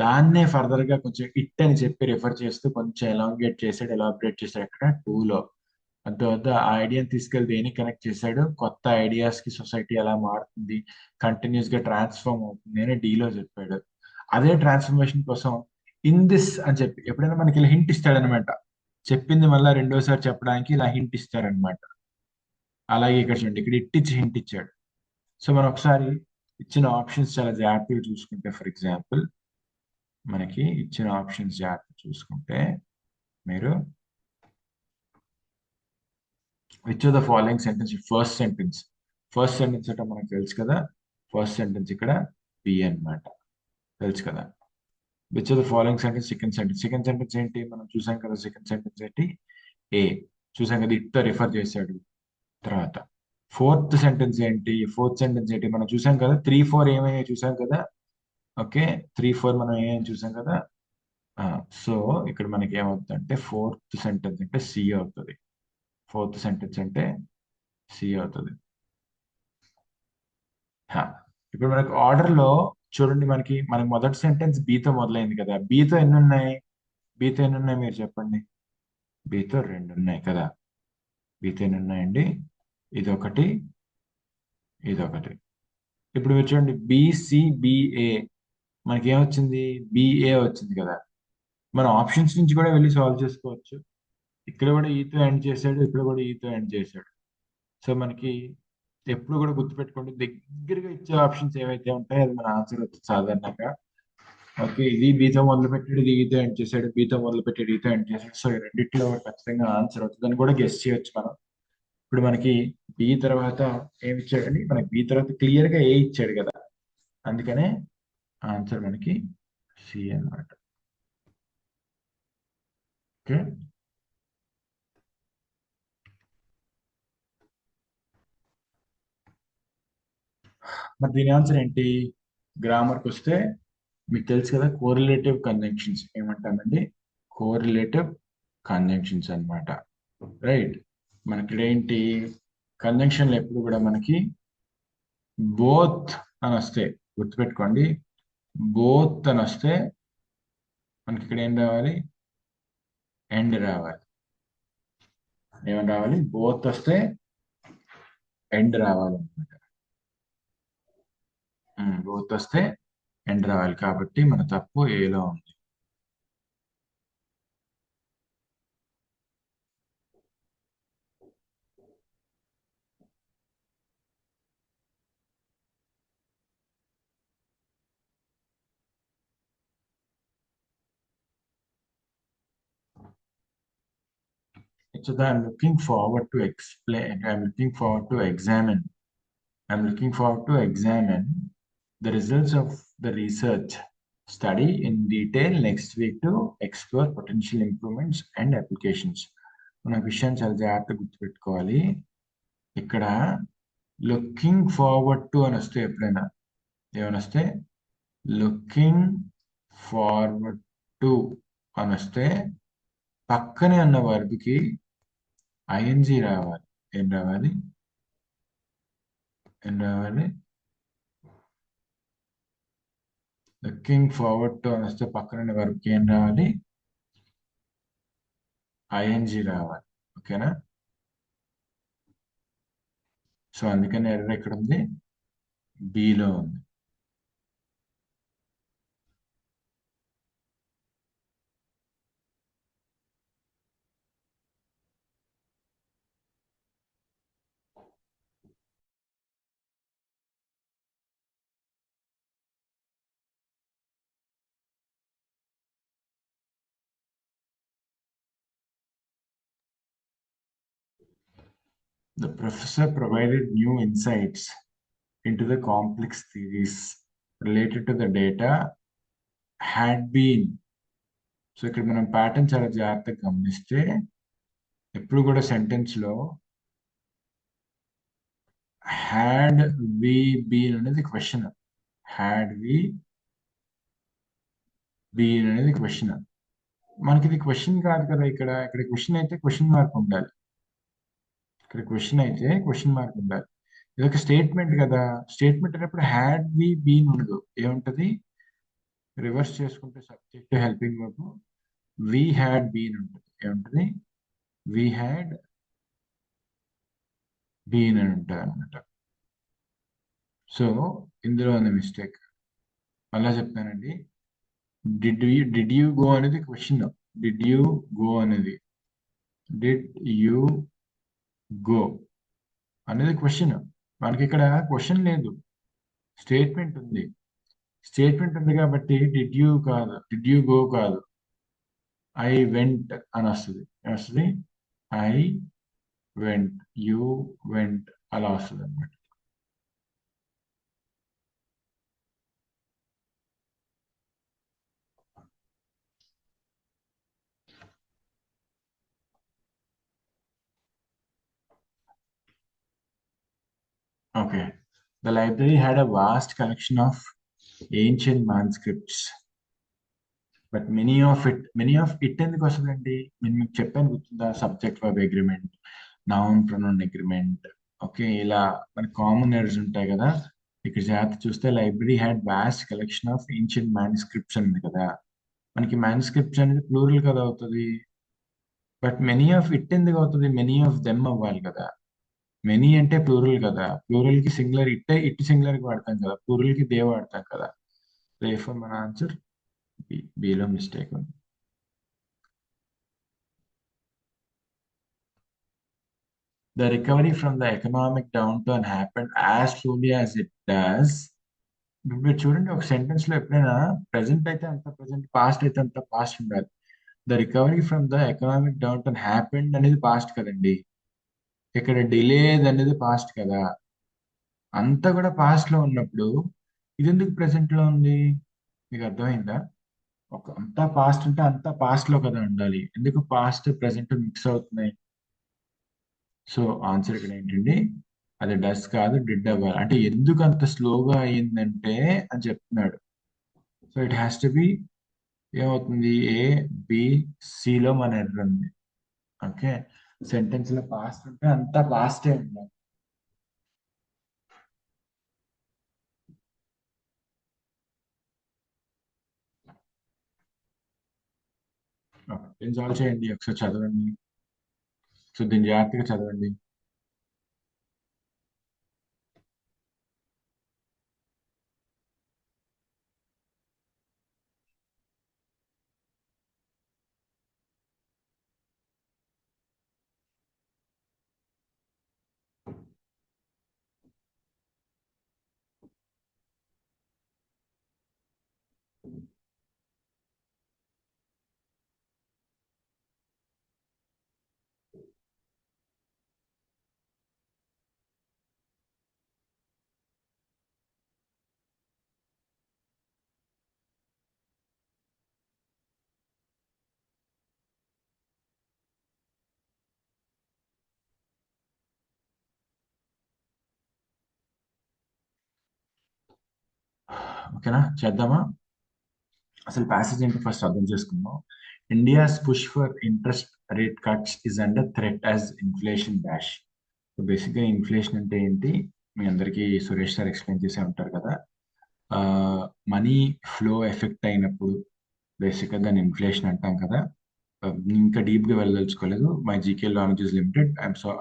దాన్నే ఫర్దర్ గా కొంచెం ఇట్ అని చెప్పి రిఫర్ చేస్తూ కొంచెం ఎలాంగేట్ చేశాడు, ఎలాబరేట్ చేశాడు అక్కడ 2లో. అంత వద్ద ఆ ఐడియాని తీసుకెళ్లి దేనికి కనెక్ట్ చేశాడు, కొత్త ఐడియాస్ కి సొసైటీ ఎలా మారుతుంది, కంటిన్యూస్ గా ట్రాన్స్ఫార్మ్ అవుతుంది అని డీలో చెప్పాడు. అదే ట్రాన్స్ఫర్మేషన్ కోసం ఇన్ దిస్ అని చెప్పి ఎప్పుడైనా మనకి ఇలా హింట్ ఇస్తాడనమాట. చెప్పింది మళ్ళీ రెండోసారి చెప్పడానికి ఇలా హింట్ ఇస్తారనమాట. అలాగే ఇక్కడ చూడండి, ఇక్కడ ఇట్టించి హింట్ ఇచ్చాడు. సో మనం ఒకసారి ఇచ్చిన ఆప్షన్స్ చాలా జాగ్రత్తగా చూసుకుంటే, ఫర్ ఎగ్జాంపుల్ మనకి ఇచ్చిన ఆప్షన్స్ జాగ్రత్త చూసుకుంటే మీరు, which of the following sentence, first sentence అంటే మనకు తెలుసు కదా. ఫస్ట్ సెంటెన్స్ ఇక్కడ బి అన్నమాట, తెలుసు కదా. Which of the following sentence second sentence ఏంటి మనం చూసాం కదా. సెకండ్ సెంటెన్స్ ఏంటి, ఏ, చూసాం కదా, ఇట్తో రిఫర్ చేశాడు. తర్వాత ఫోర్త్ సెంటెన్స్ ఏంటి మనం చూసాం కదా. 3 4 ఏమైనా చూసాం కదా. ఓకే, 3 4 మనం ఏమైనా చూసాం కదా. సో ఇక్కడ మనకి ఏమవుతుంది అంటే ఫోర్త్ సెంటెన్స్ అంటే సి అవుతుంది. ఫోర్త్ సెంటెన్స్ అంటే సి అవుతుంది. హా. ఇప్పుడు మనకి ఆర్డర్ లో చూడండి, మనకి మొదటి సెంటెన్స్ బీతో మొదలైంది కదా. బీతో ఎన్ని ఉన్నాయి మీరు చెప్పండి. బీతో 2 ఉన్నాయి కదా. బీతో ఎన్ని ఉన్నాయండి, ఇదొకటి, ఇదొకటి. ఇప్పుడు మీరు చూడండి బిసిబిఏ, మనకి ఏమొచ్చింది, బిఏ వచ్చింది కదా. మన ఆప్షన్స్ నుంచి కూడా వెళ్ళి సాల్వ్ చేసుకోవచ్చు. ఇక్కడ కూడా ఈతో ఎండ్ చేశాడు, ఇక్కడ కూడా ఈతో ఎండ్ చేశాడు. సో మనకి ఎప్పుడు కూడా గుర్తుపెట్టుకోండి, దగ్గరగా ఇచ్చే ఆప్షన్స్ ఏవైతే ఉంటాయో అది మన ఆన్సర్ అవుతుంది సాధారణంగా. ఓకే, ఇది బీతో మొదలు పెట్టాడు, ఇది ఈతో ఎండ్ చేశాడు, బీతో మొదలు పెట్టాడు, ఈతో ఎండ్ చేశాడు. సో ఈ రెండిట్లో ఖచ్చితంగా ఆన్సర్ అవుతుంది అని కూడా గెస్ చేయొచ్చు మనం. ఇప్పుడు మనకి బి తర్వాత ఏమి ఇచ్చాడండి, మనకి బి తర్వాత క్లియర్ గా ఏ ఇచ్చాడు కదా. అందుకనే ఆన్సర్ మనకి సి అన్నమాట. ఓకే, మరి దీని ఆన్సర్ ఏంటి, గ్రామర్కి వస్తే మీకు తెలుసు కదా, కోరిలేటివ్ కన్జంక్షన్స్ ఏమంటామండి, కోరిలేటివ్ కన్జంక్షన్స్ అన్నమాట. రైట్, మనకి ఇక్కడ ఏంటి, కంజంక్షన్లు ఎప్పుడు కూడా మనకి బోత్ అని వస్తే, గుర్తుపెట్టుకోండి, బోత్ అని వస్తే మనకి ఇక్కడ ఏం రావాలి, ఎండ్ రావాలి. ఏమని రావాలి, బోత్ వస్తే ఎండ్ రావాలి అనమాట. బోత్ వస్తే ఎండ్ రావాలి కాబట్టి మన తప్పు ఏలో ఉంది. So that I'm looking forward to explain. I'm looking forward to examine. I'm looking forward to examine the results of the research study in detail next week to explore potential improvements and applications. మన విషయాన్ని చాలా జాగ్రత్తగా గుర్తుపెట్టుకోవాలి. ఇక్కడ looking forward to అని వస్తే ఎప్పుడైనా ఏమని వస్తే లుకింగ్ ఫార్వర్డ్ టు అని వస్తే పక్కనే ఉన్న వర్బ్కి ఐఎన్జి రావాలి. ఏం రావాలి? ఏం రావాలి? లుకింగ్ ఫార్వర్డ్ టు అని వస్తే పక్కన ఉన్న వర్బ్కి ఏం రావాలి? ఐఎన్జి రావాలి. ఓకేనా? సో అందుకని ఎర్రర్ ఎక్కడ ఉంది? బిలో ఉంది. The professor provided new insights into the complex theories related to the data had been. So ఇక్కడ మనం ప్యాటర్న్ చాలా జాగ్రత్తగా గమనిస్తే ఎప్పుడు కూడా సెంటెన్స్ లో హ్యాడ్ వి బీన్ అనేది క్వశ్చన్. హ్యాడ్ వి బీన్ అనేది క్వశ్చన్. మనకి ఇది క్వశ్చన్ కాదు కదా. ఇక్కడ క్వశ్చన్ అయితే క్వశ్చన్ మార్క్ ఉండాలి. ఇక్కడ క్వశ్చన్ అయితే క్వశ్చన్ మార్క్ ఉండాలి. ఇది ఒక స్టేట్మెంట్ కదా. స్టేట్మెంట్ అనేప్పుడు హ్యాడ్ వి బీన్ ఉండదు. ఏముంటది? రివర్స్ చేసుకుంటే subject helping verb we had been ఉంటుంది. ఏముంటది? వి హ్యాడ్ బీన్ అని ఉంటుంది అనమాట. సో ఇందులో ఉంది మిస్టేక్. మళ్ళా చెప్తానండి. డిడ్ యూ గో అనేది క్వశ్చన్. డిడ్ యూ గో అనేది డిడ్ యూ గో అనేది క్వశ్చన్. మనకి ఇక్కడ క్వశ్చన్ లేదు, స్టేట్మెంట్ ఉంది. స్టేట్మెంట్ ఉంది కాబట్టి డిడ్ యూ కాదు, డిడ్ యూ గో కాదు, ఐ వెంట్ అని వస్తుంది. వస్తుంది ఐ వెంట్, యూ వెంట్ అలా వస్తుంది అనమాట. Okay. The library had a vast collection of ancient manuscripts, but many of it ఎందుకు వస్తుందండి? నేను మీకు చెప్పాను గుర్తుందా? Subject verb agreement, noun pronoun agreement. Okay, ఇలా మన కామన్ ఎర్రర్స్ ఉంటాయి కదా. ఇక్కడ జాగ్రత్త చూస్తే library had vast collection of ancient manuscripts ఉంది కదా. మనకి మ్యానుస్క్రిప్ట్స్ అనేది ప్లూరల్ కదా అవుతుంది. బట్ మెనీ ఆఫ్ ఇట్ ఎందుకు అవుతుంది? మెనీ ఆఫ్ దెమ్ అవ్వాలి కదా. మెనీ అంటే ప్లూరల్ కదా. ప్లూరల్ కి సింగులర్ ఇట్ సింగులర్ కి వాడతాం కదా. ప్లూరల్ కి దే వాడతాం కదా. రేఫర్ మన ఆన్సర్ బిలో మిస్టేక్ ఉంది. The recovery from the economic downturn happened as slowly as it does. ఇప్పుడు మీరు చూడండి, ఒక సెంటెన్స్ లో ఎప్పుడైనా ప్రెసెంట్ అయితే అంత ప్రెసెంట్, పాస్ట్ అయితే అంత పాస్ట్ ఉండాలి. The recovery from the economic downturn happened అనేది పాస్ట్ కదండి. ఇక్కడ డిలేడ్ అనేది పాస్ట్ కదా. అంతా కూడా పాస్ట్ లో ఉన్నప్పుడు ఇది ఎందుకు ప్రెసెంట్ లో ఉంది? మీకు అర్థమైందా? అంతా పాస్ట్ అంటే అంతా పాస్ట్ లో కదా ఉండాలి. ఎందుకు పాస్ట్ ప్రెసెంట్ మిక్స్ అవుతున్నాయి? సో ఆన్సర్ ఇక్కడ ఏంటండి? అది డస్ కాదు, డిడ్ అవ్వాలి. అంటే ఎందుకు అంత స్లోగా అయ్యిందంటే అని చెప్తున్నాడు. So it has to be ఏమవుతుంది? ఏ బి సిలో మన ఎర్రర్ ఉంది. ఓకే, సెంటెన్స్ లో పాస్ట్ ఉంటే అంతా పాస్టే ఉండాలి. దీన్ని సాల్వ్ చేయండి, ఒకసారి చదవండి. సో దీన్ని జాగ్రత్తగా చదవండి. ఓకేనా, చేద్దామా? అసలు ప్యాసేజ్ ఏంటో ఫస్ట్ అర్థం చేసుకుందాం. India's push for interest rate cuts is under threat as inflation dash. So బేసిక్గా ఇన్ఫ్లేషన్ అంటే ఏంటి, మీ అందరికీ సురేష్ సార్ ఎక్స్ప్లెయిన్ చేసే ఉంటారు కదా. మనీ ఫ్లో ఎఫెక్ట్ అయినప్పుడు బేసిక్గా దాన్ని ఇన్ఫ్లేషన్ అంటాం కదా. ఇంకా డీప్గా వెళ్ళదలుచుకోలేదు, my GK knowledge is limited.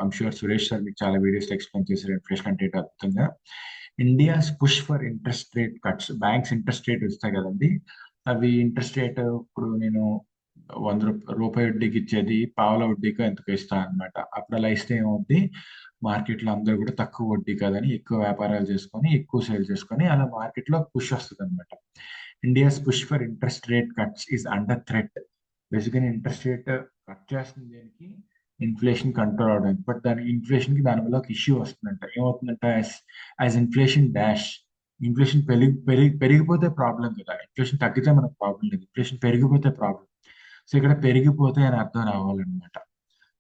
I'm sure Suresh sir మీకు చాలా వీడియోస్లో ఎక్స్ప్లెయిన్ చేశారు ఇన్ఫ్లేషన్ అంటే ఏంటో అద్భుతంగా. India's push for interest rate cuts, banks interest rate ఇస్తాయి కదండి. అవి ఇంట్రెస్ట్ రేట్ ఇప్పుడు నేను 100 రూపాయి వడ్డీకి ఇచ్చేది పావుల వడ్డీకి ఎంతకు ఇస్తాను అనమాట. అప్పుడు అలా ఇస్తే ఏమవుద్ది, మార్కెట్లో అందరూ కూడా తక్కువ వడ్డీ కాదని ఎక్కువ వ్యాపారాలు చేసుకొని ఎక్కువ సేల్ చేసుకొని అలా మార్కెట్లో పుష్ వస్తుంది అనమాట. India's push for interest rate cuts is under threat. బేసిక్గా ఇంట్రెస్ట్ రేట్ కట్ చేస్తుంది దేనికి, ఇన్ఫ్లేషన్ కంట్రోల్ అవడానికి. బట్ ఇన్ఫ్లేషన్ కి దానివల్ల ఒక ఇష్యూ వస్తుందంట. ఏమవుతుందంట, యాజ్ ఇన్ఫ్లేషన్ డాష్. ఇన్ఫ్లేషన్ పెరిగిపోతే ప్రాబ్లం కదా, ఇన్ఫ్లేషన్ తగ్గితే మనకు ప్రాబ్లం లేదు, ఇన్ఫ్లేషన్ పెరిగిపోతే ప్రాబ్లం. సో ఇక్కడ పెరిగిపోతే అని అర్థం రావాలన్నమాట.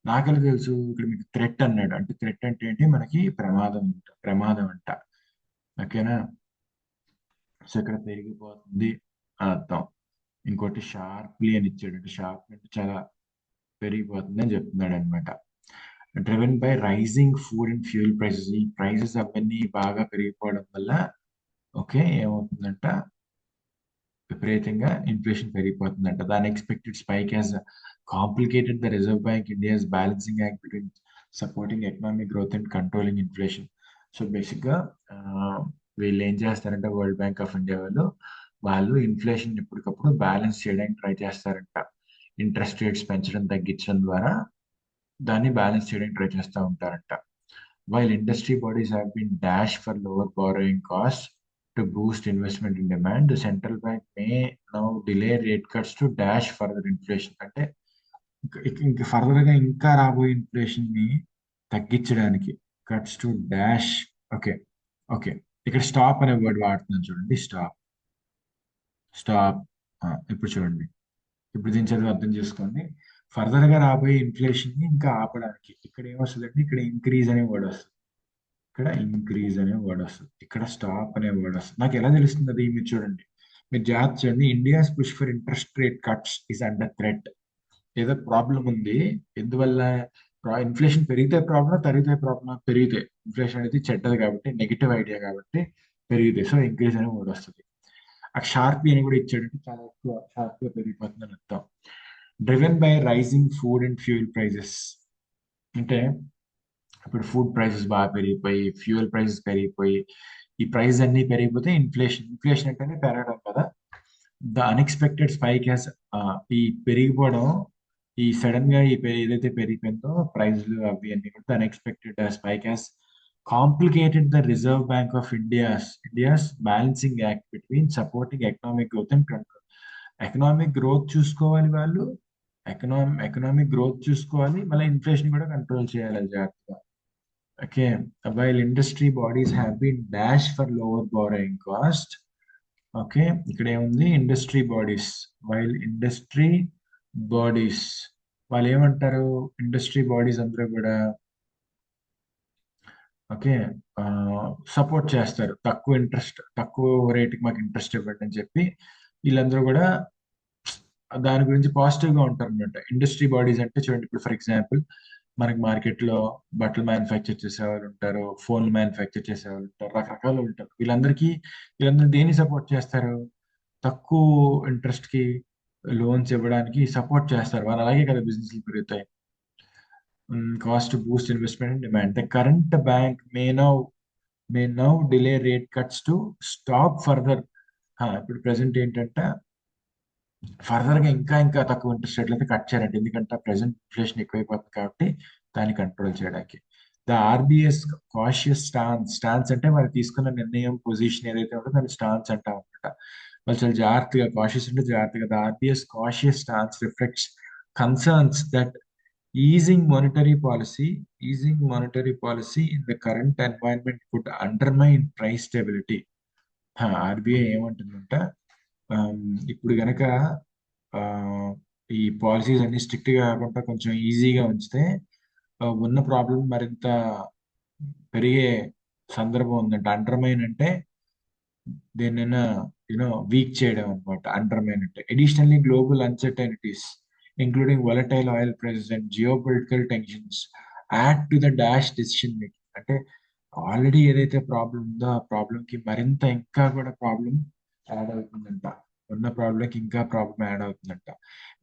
నాకెలా తెలుసు, ఇక్కడ మీకు థ్రెట్ అన్నాడు అంటే థ్రెట్ అంటే ఏంటి, మనకి ప్రమాదం అంట, ప్రమాదం అంట. ఓకేనా, సో ఇక్కడ పెరిగిపోతుంది అని అర్థం. ఇంకోటి షార్ప్లీ అని ఇచ్చాడు, అంటే షార్ప్ అంటే చాలా పెరిగిపోతుంది అని చెప్తున్నాడు అనమాట. Driven by rising food and fuel prices. ఈ ప్రైసెస్ అవన్నీ బాగా పెరిగిపోవడం వల్ల ఓకే ఏమవుతుందంట, విపరీతంగా ఇన్ఫ్లేషన్ పెరిగిపోతుందంట. దాని expected spike has complicated the reserve bank India's balancing act between supporting economic growth and controlling inflation. So బేసిక్గా వీళ్ళు ఏం చేస్తారంటే, వరల్డ్ బ్యాంక్ ఆఫ్ ఇండియా వాళ్ళు ఇన్ఫ్లేషన్ ఎప్పటికప్పుడు బ్యాలెన్స్ చేయడానికి ట్రై చేస్తారంట. ఇంట్రెస్ట్ రేట్స్ పెంచడం తగ్గించడం ద్వారా దాన్ని బ్యాలెన్స్ చేయడానికి ట్రై చేస్తూ ఉంటారంట. While industry bodies have been dash for lower borrowing cost to boost investment in demand, the central bank may now delay rate cuts to dash further inflation. అంటే ఇంకా further గా ఇంకా రాబోయే ఇన్ఫ్లేషన్ ని తగ్గించడానికి cuts to dash. Okay, okay, ఇక్కడ stop అనే word వాడుతున్నాను చూడండి, స్టాప్, స్టాప్. ఇప్పుడు చూడండి, ఇప్పుడు దీని చదివి అర్థం చేసుకోండి. ఫర్దర్ గా రాబోయే ఇన్ఫ్లేషన్ ని ఇంకా ఆపడానికి ఇక్కడ ఏమొస్తుందంటే, ఇక్కడ ఇంక్రీజ్ అనే వర్డ్ వస్తుంది, ఇక్కడ ఇంక్రీజ్ అనే వర్డ్ వస్తుంది, ఇక్కడ స్టాప్ అనే వర్డ్ వస్తుంది. నాకు ఎలా తెలుస్తుంది అది, మీరు చూడండి, మీరు జాగ్రత్త చూడండి. India's push for interest rate cuts is under threat. ఏదో ప్రాబ్లం ఉంది, ఎందువల్ల, ఇన్ఫ్లేషన్ పెరిగితే ప్రాబ్లం, తరిగితే ప్రాబ్లం. పెరిగితే ఇన్ఫ్లేషన్ అనేది చెడ్డది కాబట్టి, నెగిటివ్ ఐడియా కాబట్టి పెరిగితే, సో ఇంక్రీజ్ అనే వర్డ్ వస్తుంది. ఆ షార్పీ అని కూడా ఇచ్చాడంటే చాలా ఎక్కువ షార్ప్ గా పెరిగిపోతుందని అర్థం. Driven by rising food and fuel prices. అంటే ఇప్పుడు ఫుడ్ ప్రైసెస్ బాగా పెరిగిపోయి, ఫ్యూయల్ ప్రైసెస్ పెరిగిపోయి, ఈ ప్రైస్ అన్ని పెరిగిపోతే ఇన్ఫ్లేషన్, ఇన్ఫ్లేషన్ అంటేనే పెరగడం కదా. ద అన్ఎక్స్పెక్టెడ్ స్పైక్ హ్యాస్, ఈ పెరిగిపోవడం, ఈ సడన్ గా ఏదైతే పెరిగిపోయిందో ప్రైజ్లు అవి అన్ని కూడా, unexpected spike has complicated the reserve bank of India's balancing act between supporting economic growth and control. Economic growth చూసుకోవాలి వాళ్ళు, ఎకనామిక్ గ్రోత్ చూసుకోవాలి, మళ్ళీ ఇన్ఫ్లేషన్ కూడా కంట్రోల్ చేయాలి జాగ్రత్తగా. Okay, while industry bodies have been dash for lower borrowing cost. Okay, ఇక్కడ ఏముంది, industry bodies, while industry bodies వాళ్ళు ఏమంటారు, ఇండస్ట్రీ బాడీస్ అందరూ కూడా ఓకే సపోర్ట్ చేస్తారు, తక్కువ ఇంట్రెస్ట్, తక్కువ రేటుకి మాకు ఇంట్రెస్ట్ ఇవ్వండి అని చెప్పి వీళ్ళందరూ కూడా దాని గురించి పాజిటివ్ గా ఉంటారు అనమాట. ఇండస్ట్రీ బాడీస్ అంటే చూడండి, ఇప్పుడు ఫర్ ఎగ్జాంపుల్ మనకి మార్కెట్ లో బట్టలు మ్యానుఫ్యాక్చర్ చేసే వాళ్ళు ఉంటారు, ఫోన్లు మ్యానుఫ్యాక్చర్ చేసే వాళ్ళు ఉంటారు, రకరకాలు ఉంటారు. వీళ్ళందరూ దేన్ని సపోర్ట్ చేస్తారు, తక్కువ ఇంట్రెస్ట్ కి లోన్స్ ఇవ్వడానికి సపోర్ట్ చేస్తారు వాళ్ళు. అలాగే కదా బిజినెస్లు పెరుగుతాయి. Cost Boost investment and demand. The current bank may now delay rate cuts to stop further. ఇప్పుడు ప్రెసెంట్ ఏంటంటే, ఫర్దర్ గా ఇంకా ఇంకా తక్కువ ఇంట్రెస్ట్ రేట్లు అయితే కట్ చేయాలంటే, ఎందుకంటే ప్రెసెంట్ ఇన్ఫ్లేషన్ ఎక్కువైపోతుంది కాబట్టి దాన్ని కంట్రోల్ చేయడానికి. ద ఆర్బిఎస్ కాషియస్ స్టాన్స్ అంటే మరి తీసుకున్న నిర్ణయం, పొజిషన్ ఏదైతే ఉంటుందో దాన్ని స్టాన్స్ అంటాం అనమాట. వాళ్ళు చాలా జాగ్రత్తగా, కాషియస్ అంటే జాగ్రత్తగా. The RBS cautious stance reflects concerns that easing monetary policy in the current environment could undermine price stability. RBI ఏమంటుందంటే, ఇప్పుడు గనక ఆ, ఈ పాలసీస్ అన్ని స్ట్రిక్ట్ గా కాకుండా కొంచెం ఈజీగా ఉంచితే ఉన్న ప్రాబ్లం మరింత పెరిగే సందర్భం ఉందంట. అండర్మైన్ అంటే దేన్నైనా వీక్ చేయడం అనమాట. అండర్మైన్ అంటే additionally global uncertainties including volatile oil prices and geopolitical tensions add to the dash decision making. అంటే ఆల్రెడీ ఏదైతే ప్రాబ్లం ఉందో ఆ ప్రాబ్లం కి మరింత ఇంకా కూడా ప్రాబ్లం యాడ్ అవుతుందంట. ఉన్న ప్రాబ్లం కి ఇంకా ప్రాబ్లం యాడ్ అవుతుందంట.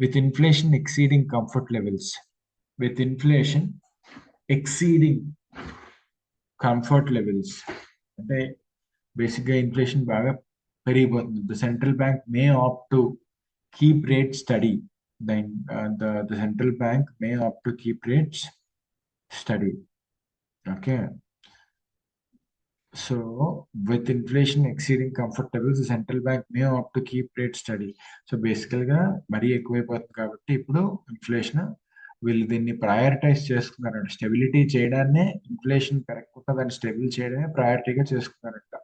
With inflation exceeding comfort levels, with inflation exceeding comfort levels అంటే బేసిక్ గా ఇన్ఫ్లేషన్ బాగా పెరిగిపోతుంది. The central bank May opt to keep rate study. The central bank May opt to keep rates study. Okay. So with inflation exceeding comfort levels the central bank May opt to keep rate study. So బేసికల్ గా మరీ ఎక్కువైపోతుంది కాబట్టి ఇప్పుడు inflation వీళ్ళు దీన్ని prioritise చేసుకున్నారంట. Stability చేయడాన్నే, inflation పెరగకుండా దాన్ని స్టెబిల్ చేయడమే ప్రయారిటీగా చేసుకున్నారంట.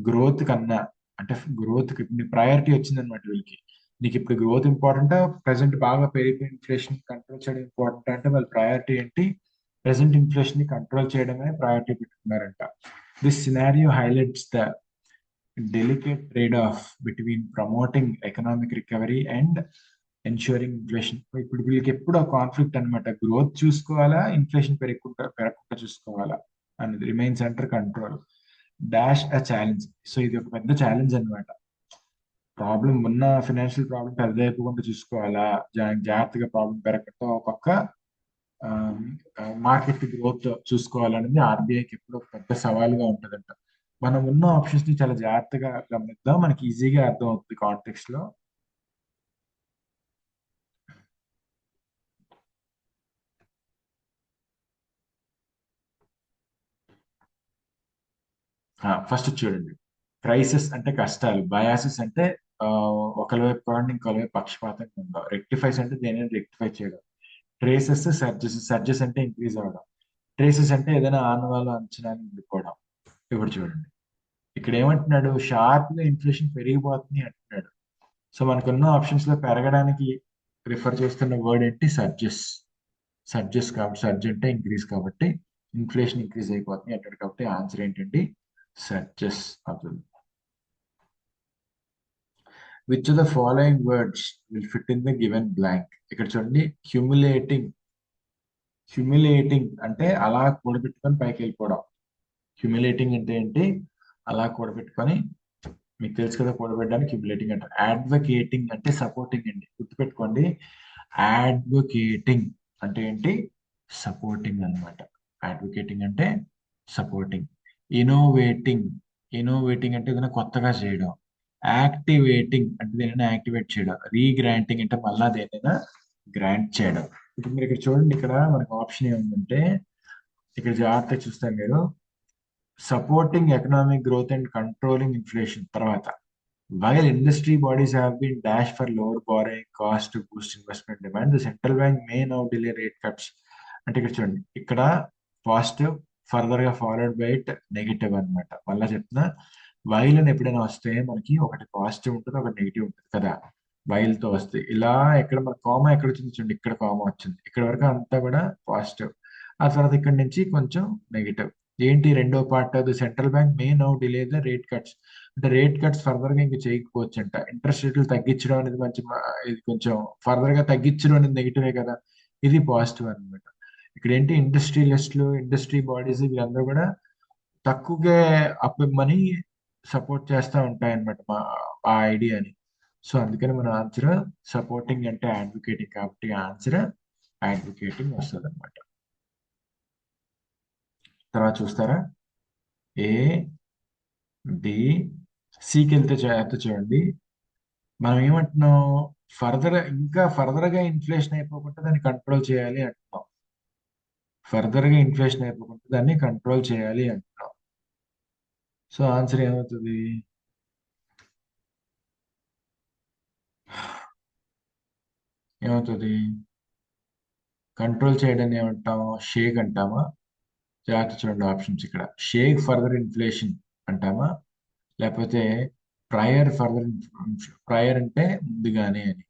గ్రోత్ కన్నా అంటే గ్రోత్ ప్రయారిటీ వచ్చిందనమాట వీళ్ళకి. నీకు ఇప్పుడు గ్రోత్ ఇంపార్టెంట్, ప్రెసెంట్ బాగా పెరిగిపోయి ఇన్ఫ్లేషన్ కంట్రోల్ చేయడం ఇంపార్టెంట్ అంటే వాళ్ళ ప్రయారిటీ ఏంటి? ప్రెసెంట్ ఇన్ఫ్లేషన్ ని కంట్రోల్ చేయడమే ప్రయారిటీ పెట్టుకున్నారంట. This scenario highlights the delicate trade off between promoting economic recovery and ensuring inflation. ఇప్పుడు వీళ్ళకి ఎప్పుడు ఆ కాన్ఫ్లిక్ట్ అనమాట. గ్రోత్ చూసుకోవాలా, ఇన్ఫ్లేషన్ పెరగకుండా చూసుకోవాలా అనేది remains under control. Dash a challenge. So ఇది ఒక పెద్ద ఛాలెంజ్ అనమాట. ప్రాబ్లం ఉన్న ఫినాన్షియల్ ప్రాబ్లం పెద్ద అయిపోకుండా చూసుకోవాలా, జాగ్రత్తగా ప్రాబ్లం పెరగకుండా ఒక పక్క మార్కెట్ గ్రోత్ చూసుకోవాలనేది ఆర్బీఐకి ఎప్పుడు ఒక పెద్ద సవాలుగా ఉంటుందంట. మనం ఉన్న ఆప్షన్స్ ని చాలా జాగ్రత్తగా గమనిద్దాం, మనకి ఈజీగా అర్థం అవుతుంది కాంటెక్స్ట్ లో. ఫస్ట్ చూడండి, క్రైసిస్ అంటే కష్టాలు, బయాసిస్ అంటే ఆ, ఒకరి వైపు కాకుండా ఇంకోరి వైపు పక్షపాతంగా ఉండవు, రెక్టిఫైస్ అంటే దేనిని రెక్టిఫై చేయడం, ట్రేసెస్ సర్జెస్, సర్జెస్ అంటే ఇంక్రీజ్ అవ్వడం, ట్రేసెస్ అంటే ఏదైనా ఆనవాళ్ళు అంచనాలు ఉండిపోవడం. ఇప్పుడు చూడండి, ఇక్కడ ఏమంటున్నాడు, షార్ప్ గా ఇన్ఫ్లేషన్ పెరిగిపోతుంది అంటున్నాడు. సో మనకున్న ఆప్షన్స్ లో పెరగడానికి రిఫర్ చేస్తున్న వర్డ్ ఏంటి? సర్జెస్. సర్జెస్ కాబట్టి సర్జ్ అంటే ఇంక్రీజ్ కాబట్టి ఇన్ఫ్లేషన్ ఇంక్రీజ్ అయిపోతుంది అంటాడు. కాబట్టి ఆన్సర్ ఏంటండి? సర్జెస్ అవుతుంది. Which of the following words will fit in the given blank. ఇక్కడ చూడండి, హ్యూమిలేటింగ్. హ్యూమిలేటింగ్ అంటే అలా కూడబెట్టుకొని పైకి వెళ్ళిపోవడం. హ్యూమిలేటింగ్ అంటే ఏంటి? అలా కూడబెట్టుకొని, మీకు తెలుసు కదా కూడబెట్టడానికి హ్యూమిలేటింగ్ అంటారు. అడ్వకేటింగ్ అంటే సపోర్టింగ్ అండి, గుర్తుపెట్టుకోండి. అడ్వకేటింగ్ అంటే ఏంటి? సపోర్టింగ్ అన్నమాట. అడ్వకేటింగ్ అంటే సపోర్టింగ్. ఇన్నోవేటింగ్. ఇన్నోవేటింగ్ అంటే ఏదైనా కొత్తగా చేయడం. యాక్టివేటింగ్ అంటే దేనైనా యాక్టివేట్ చేయడం. రీగ్రాంటింగ్ అంటే మళ్ళా దేనైనా గ్రాంట్ చేయడం. ఇప్పుడు మీరు ఇక్కడ చూడండి, ఇక్కడ మనకు ఆప్షన్ ఏముందంటే, ఇక్కడ జాగ్రత్తగా చూస్తారు మీరు, supporting economic growth and controlling inflation. తర్వాత while industry bodies have been dashed for lower borrowing cost to boost investment demand, the central bank may now delay rate cuts. అంటే ఇక్కడ చూడండి, ఇక్కడ పాజిటివ్ ఫర్దర్ గా ఫాలోడ్ బై ఇట్ నెగిటివ్ అనమాట. మళ్ళా చెప్తున్నా, while అని ఎప్పుడైనా వస్తే మనకి ఒకటి పాజిటివ్ ఉంటుంది, ఒకటి నెగిటివ్ ఉంటుంది కదా. వైల్ తో వస్తే ఇలా, ఎక్కడ మన కామా ఎక్కడ వచ్చింది చూడండి, ఇక్కడ కామా వచ్చింది, ఇక్కడ వరకు అంతా కూడా పాజిటివ్. ఆ తర్వాత ఇక్కడ నుంచి కొంచెం నెగిటివ్. ఏంటి రెండో part? The central bank may now delay the rate cuts. అంటే రేట్ కట్స్ ఫర్దర్ గా ఇంకా చేయకపోవచ్చు అంట. ఇంట్రెస్ట్ రేట్లు తగ్గించడం అనేది ఇది కొంచెం ఫర్దర్ గా తగ్గించడం అనేది నెగిటివే కదా, ఇది పాజిటివ్ అనమాట. ఇక్కడ ఏంటి, ఇండస్ట్రియలిస్టులు, ఇండస్ట్రీ బాడీస్ వీళ్ళందరూ కూడా తక్కువగా మనీ సపోర్ట్ చేస్తూ ఉంటాయి అనమాట ఆ ఐడియాని. సో అందుకని మన ఆన్సర్ సపోర్టింగ్ అంటే అడ్వకేటింగ్, కాబట్టి ఆన్సర్ అడ్వకేటింగ్ వస్తుంది అనమాట. తర్వాత చూస్తారా, ఏ డి సికి వెళ్తే చూడండి, మనం ఏమంటున్నాం, ఇంకా ఫర్దర్ గా ఇన్ఫ్లేషన్ అయిపోకుండా దాన్ని కంట్రోల్ చేయాలి అంటున్నాం. ఫర్దర్ గా ఇన్ఫ్లేషన్ అయిపోకుండా దాన్ని కంట్రోల్ చేయాలి అంటున్నాం. సో ఆన్సర్ ఏమవుతుంది? ఏమవుతుంది? కంట్రోల్ చేయడాన్ని ఏమంటాం? షేక్ అంటామా? జాగ్రత్త చూడండి ఆప్షన్స్ ఇక్కడ. షేక్ ఫర్దర్ ఇన్ఫ్లేషన్ అంటామా, లేకపోతే ఫర్దర్ ప్రయర్ అంటే ముందుగానే అని,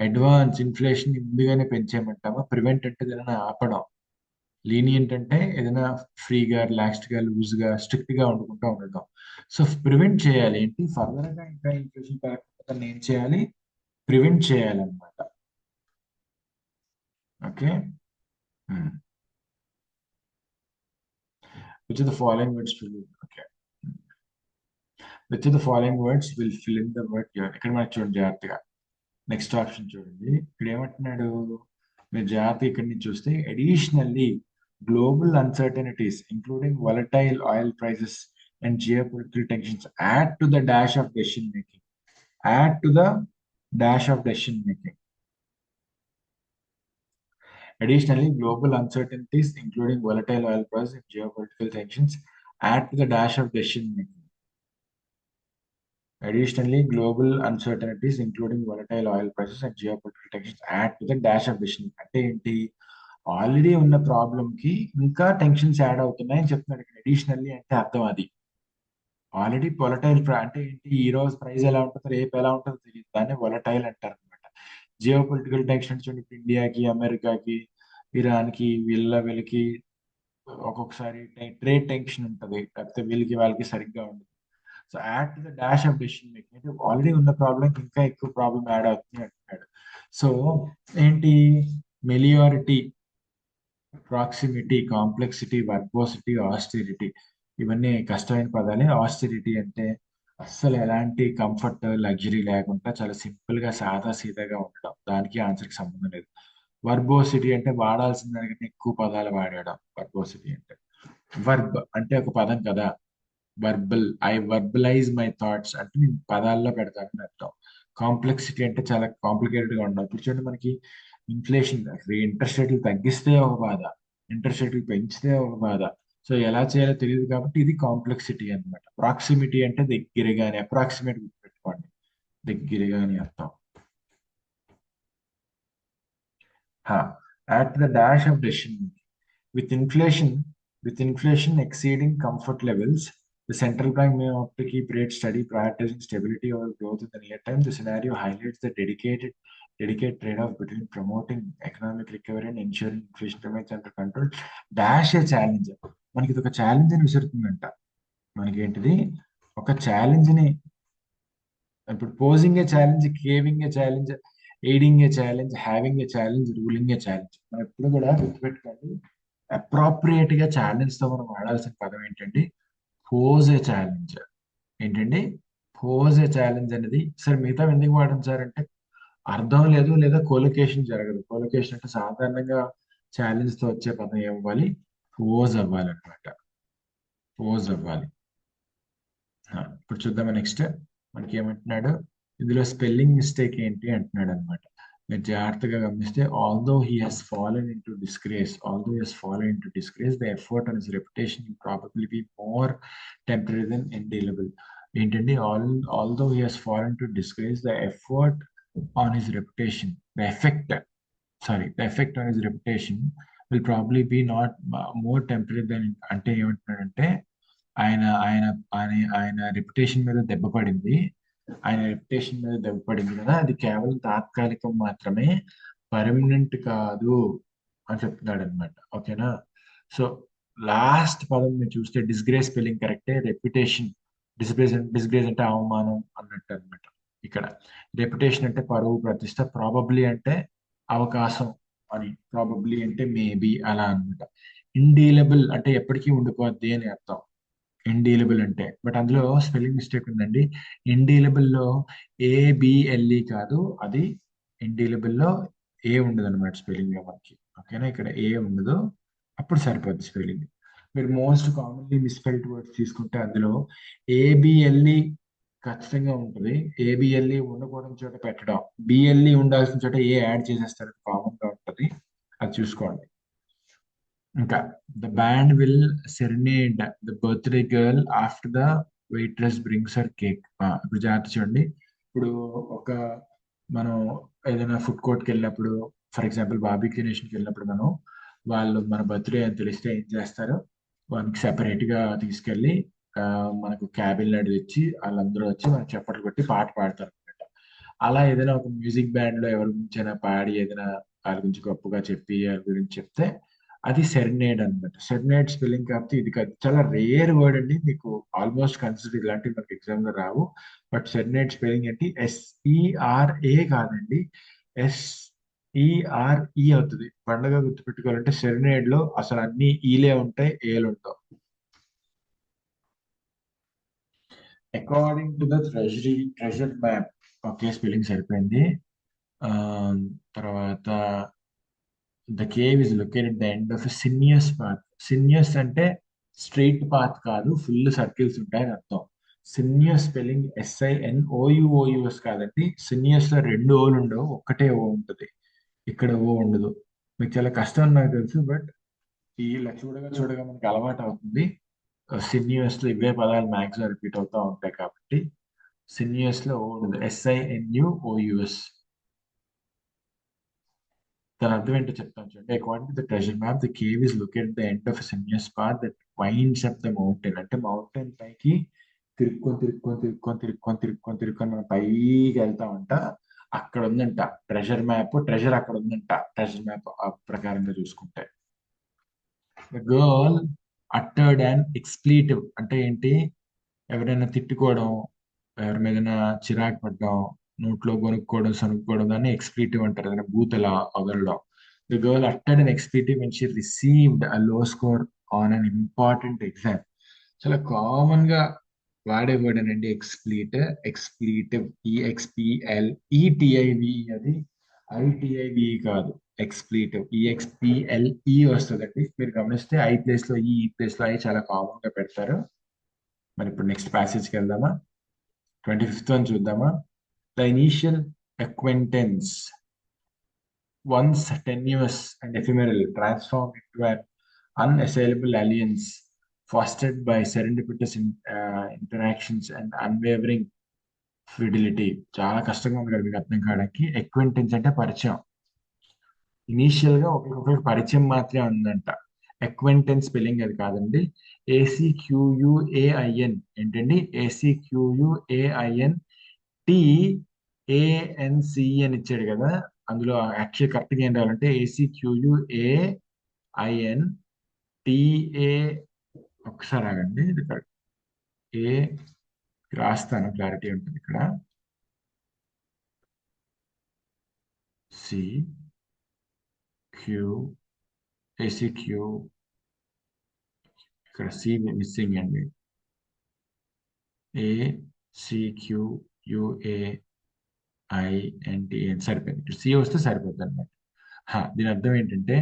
అడ్వాన్స్ ఇన్ఫ్లేషన్ ముందుగానే పెంచేయమంటామా, ప్రివెంట్ అంటే ఏదైనా ఆపడం, లీనియంట్ అంటే ఏదైనా ఫ్రీగా, రిలాక్స్డ్ గా, లూజ్ గా, స్ట్రిక్ట్ గా ఉండకుండా ఉండడం. సో ప్రివెంట్ చేయాలి ఏంటి, ఫర్దర్ గా ఇంకా ఇన్ఫ్లేషన్ పెరగకుండా ఏం చేయాలి, ప్రివెంట్ చేయాలన్నమాట. Okay. Which the following words will, okay, which the following words will fill in the word given. ఇక్కడ మనకి చూడండి జాగ్రత్తగా, నెక్స్ట్ ఆప్షన్ చూడండి, ఇక్కడ ఏమంటున్నాడు, మీరు జాగ్రత్త ఇక్కడి నుంచి చూస్తే, additionally global uncertainties including volatile oil prices and geopolitical tensions add to the dash of decision making, add to the dash of decision making. Additionally, global uncertainties, including volatile oil prices and geopolitical tensions, add to the dash of decision making. Additionally, global uncertainties, including volatile oil prices and geopolitical tensions, add to the dash of decision. అంటే ఏంటి, already ఉన్న problem కి ఇంకా tensions add అవుతున్నాయని చెప్తున్నాడు ఇక్కడ. Additionally అంటే అర్థం అది, ఆల్రెడీ వొలటైల్ అంటే ఏంటి, ఈ రోజు ప్రైస్ ఎలా ఉంటుందో రేపు ఎలా ఉంటుందో తెలియదు, దాన్ని వొలటైల్ అంటారు అనమాట. జియో పొలిటికల్ టెన్షన్స్ చూడండి, ఇప్పుడు ఇండియాకి అమెరికాకి ఇరాన్కి వీళ్ళకి ఒక్కొక్కసారి ట్రేడ్ టెన్షన్ ఉంటుంది, లేకపోతే వీళ్ళకి వాళ్ళకి సరిగ్గా ఉండదు. So add to the dash of decision making అంటే ఆల్రెడీ ఉన్న ప్రాబ్లం ఇంకా ఎక్కువ ప్రాబ్లం యాడ్ అవుతుంది అంటున్నాడు. సో ఏంటి, మెలియారిటీ, ప్రాక్సిమిటీ, కాంప్లెక్సిటీ, వర్బోసిటీ, ఆస్టెరిటీ, ఇవన్నీ కష్టమైన పదాలే. ఆస్టెరిటీ అంటే అస్సలు ఎలాంటి కంఫర్ట్ లగ్జరీ లేకుండా చాలా సింపుల్ గా సాదా సీదాగా ఉండడం, దానికి ఆన్సర్కి సంబంధం లేదు. వర్బోసిటీ అంటే వాడాల్సిన దానికంటే ఎక్కువ పదాలు వాడడం వర్బోసిటీ అంటే. వర్బ్ అంటే ఒక పదం కదా, వర్బల్, ఐ వర్బలైజ్ మై థాట్స్ అంటే నేను పదాల్లో పెడతానని అర్థం. కాంప్లెక్సిటీ అంటే చాలా కాంప్లికేటెడ్ గా ఉండదు. ఇప్పుడు చూడండి మనకి ఇన్ఫ్లేషన్, ఇంట్రెస్ట్ రేట్లు తగ్గిస్తే ఒక బాధ, ఇంట్రెస్ట్ రేట్లు పెంచితే ఒక బాధ. సో ఎలా చేయాలో తెలియదు కాబట్టి ఇది కాంప్లెక్సిటీ అన్నమాట. ప్రాక్సిమిటీ అంటే దగ్గరగానే, అప్రాక్సిమేట్ గుర్తుపెట్టుకోండి, దగ్గరగా అని అర్థం. At the dash of decision making. With inflation, with inflation exceeding comfort levels, the central bank may opt to keep rates steady, prioritizing stability over growth in the near term. The scenario highlights the dedicated trade-off between promoting economic recovery and ensuring inflation remains under control. Dash a challenge. మనకి ఇది ఒక challenge ని విసురుతుందంట. మనకి ఏంటిది, ఒక challenge ని, ఇప్పుడు posing a challenge, caving a challenge, aiding a challenge, having a challenge, ruling a challenge. మనం ఎప్పుడు కూడా గుర్తుపెట్టుకోండి, అప్రాప్రియేట్ గా ఛాలెంజ్ తో మనం వాడాల్సిన పదం ఏంటంటే పోజ్ ఏ ఛాలెంజ్. ఏంటండి, పోజ్ ఏ ఛాలెంజ్ అనేది. సార్ మిగతా ఎందుకు వాడడం సార్ అంటే అర్థం లేదు, లేదా కోలొకేషన్ జరగదు. కోలొకేషన్ అంటే సాధారణంగా ఛాలెంజ్ తో వచ్చే పదం ఏమవ్వాలి, పోజ్ అవ్వాలి అనమాట, పోజ్ అవ్వాలి. ఇప్పుడు చూద్దామా నెక్స్ట్, మనకి ఏమంటున్నాడు, ఇందులో స్పెల్లింగ్ మిస్టేక్ ఏంటి అంటున్నాడు అనమాట. మీరు జాగ్రత్తగా గమనిస్తే, although he has fallen into disgrace, although he has fallen into disgrace, the effort on his reputation will probably be more temporary than indelible. ఏంటండి, although he has fallen to disgrace, the effort on his reputation, the effect, the effect on his reputation will probably be not more temporary than. అంటే ఏమంటున్నాడంటే ఆయన ఆయన ఆయన ఆయన reputation మీద దెబ్బ పడింది, ఆయన రెప్యుటేషన్ మీద దెబ్బ పడింది కదా, అది కేవలం తాత్కాలికం మాత్రమే, పర్మనెంట్ కాదు అని చెప్తున్నాడు అనమాట. ఓకేనా. సో లాస్ట్ పదం మీరు చూస్తే డిస్గ్రేస్ స్పెల్లింగ్ కరెక్టే, రెప్యుటేషన్, డిస్గ్రేస్ అంటే అవమానం అన్నట్టు అనమాట. ఇక్కడ రెప్యుటేషన్ అంటే పరువు ప్రతిష్ట, ప్రాబబ్లీ అంటే అవకాశం అని, ప్రాబబ్లీ అంటే మేబీ అలా అనమాట. ఇండీలబుల్ అంటే ఎప్పటికీ ఉండిపోద్ది అని అర్థం, ఇండీలబుల్ అంటే. బట్ అందులో స్పెల్లింగ్ మిస్టేక్ ఉందండి. ఇండీలబుల్ లో ఏబిఎల్ఈ కాదు, అది ఇండీలబుల్ లో ఏ ఉండదు అనమాట స్పెల్లింగ్ లో మనకి. ఓకేనా, ఇక్కడ ఏ ఉండదు, అప్పుడు సరిపోద్ది స్పెల్లింగ్. మీరు మోస్ట్ కామన్లీ మిస్పెల్డ్ వర్డ్స్ తీసుకుంటే అందులో ఏబిఎల్ఈ ఖచ్చితంగా ఉంటుంది. ఏబిఎల్ఈ ఉండకూడని చోట పెట్టడం, బిఎల్ఈ ఉండాల్సిన చోట ఏ యాడ్ చేసేస్తారు, కామన్ గా ఉంటుంది, అది చూసుకోండి. ఇంకా the band will serenade the birthday girl after the waitress brings her cake. ఇప్పుడు జాగ్రత్త చూడండి, ఇప్పుడు ఒక మనం ఏదైనా ఫుడ్ కోర్ట్కి వెళ్ళినప్పుడు, ఫర్ ఎగ్జాంపుల్ బార్బిక్యూ నేషన్కి వెళ్ళినప్పుడు, మనం వాళ్ళు మన బర్త్డే అని తెలిస్తే ఏం చేస్తారు, వాళ్ళకి సెపరేట్ గా తీసుకెళ్ళి మనకు క్యాబిన్ లాంటిది ఇచ్చి వాళ్ళందరూ వచ్చి మనకి చప్పట్లు కొట్టి పాట పాడతారు అనమాట. అలా ఏదైనా ఒక మ్యూజిక్ బ్యాండ్ లో ఎవరి గురించి అయినా పాడి ఏదైనా వాళ్ళ గురించి గొప్పగా చెప్పి వాళ్ళ గురించి చెప్తే అది సెరెనేడ్ అనమాట. సెరెనేడ్ స్పెల్లింగ్ కాకపోతే ఇది కాదు. చాలా రేర్ వర్డ్ అండి. మీకు ఆల్మోస్ట్ కన్సిడర్ ఇలాంటివి మనకి ఎగ్జామ్ లో రావు. బట్ సెరెనేడ్ స్పెల్లింగ్ ఏంటి? SERA కాదండి, SERE అవుతుంది. పండగ గుర్తుపెట్టుకోవాలంటే సెరెనేడ్ లో అసలు అన్ని ఈలే ఉంటాయి, ఏలు ఉంటావు. According to the treasure map. Okay, spelling సరిపోయింది. ఆ, తర్వాత the cave is located the end of sinuous path. Sinuous అంటే స్ట్రైట్ పాత్ కాదు, ఫుల్ సర్కిల్స్ ఉంటాయని అర్థం. సిన్యస్ స్పెల్లింగ్ SINOUOUS కాదండి. సిన్యస్ లో రెండు ఓలు ఉండవు, ఒక్కటే ఓ ఉంటుంది. ఇక్కడ ఓ ఉండదు. మీకు చాలా కష్టం అని నాకు తెలుసు, బట్ ఇలా చూడగా చూడగా మనకి అలవాటు అవుతుంది. సిన్యూస్ లో ఇవే పదాలు మ్యాక్సిమం రిపీట్ అవుతూ ఉంటాయి కాబట్టి సిన్యూస్ లో ఓ ఉండదు. SINUOUS. దాని అర్థం ఏంటో చెప్తాను చూడండి. According to the treasure map, the cave is located the end of sinuous path that winds up the mountain. అంటే మౌంటైన్ పైకి తిరుక్కొని మనం పైకి వెళ్తామంట. అక్కడ ఉందంట ట్రెజర్ మ్యాప్. ట్రెజర్ అక్కడ ఉందంట, ట్రెజర్ మ్యాప్ ప్రకారంగా చూసుకుంటే. ద గర్ల్ అట్టర్డ్ అండ్ ఎక్స్ప్లీటివ్ అంటే ఏంటి? ఎవరైనా తిట్టుకోవడం, ఎవరి మీదైనా చిరాకు పడడం, నోట్లో కొనుక్కోవడం, సనుక్కోవడం, దాన్ని ఎక్స్ప్లీటివ్ అంటారు. ఏదైనా బూతలా వదలడం. The girl uttered an expletive when she received a low score on an important exam. చాలా కామన్ గా వాడే వర్డ్ అనండి ఎక్స్ప్లీటివ్. EXPLETIVE, అది ITIVE కాదు. ఎక్స్ప్లీటివ్ EXPLE వస్తుందండి. మీరు గమనిస్తే ఐ ప్లేస్ లో ఈ ప్లేస్ లో ఐ చాలా కామన్ గా పెడతారు. మరి ఇప్పుడు నెక్స్ట్ ప్యాసేజ్కి వెళ్దామా? 25th వన్ చూద్దామా? The initial acquaintance, once tenuous and ephemeral, transformed into an unassailable alliance fostered by serendipitous interactions and unwavering fidelity. చాలా కష్టంగా ఉంది కదా మీకు అర్థం కావడానికి. ఎక్వింటెన్స్ అంటే పరిచయం. ఇనీషియల్ గా ఒకరికొకరికి పరిచయం మాత్రమే ఉందంట. ఎక్వింటెన్స్ స్పెల్లింగ్ అది కాదండి. ACQUAIN ఏంటండి? ACQUAIN TANC అని ఇచ్చాడు కదా. అందులో యాక్చువల్ కరెక్ట్ గా ఏం రావాలంటే ACQUAIN ఒకసారి ఆగండి, ఇది కరెక్ట్. ఏ రాస్తాను, క్లారిటీ ఉంటుంది ఇక్కడ. ACQ, ఇక్కడ సి మిస్సింగ్ అండి. ACQUAINTN సరిపోయింది. ఇక్కడ సి వస్తే సరిపోతుంది అనమాట. దీని అర్థం ఏంటంటే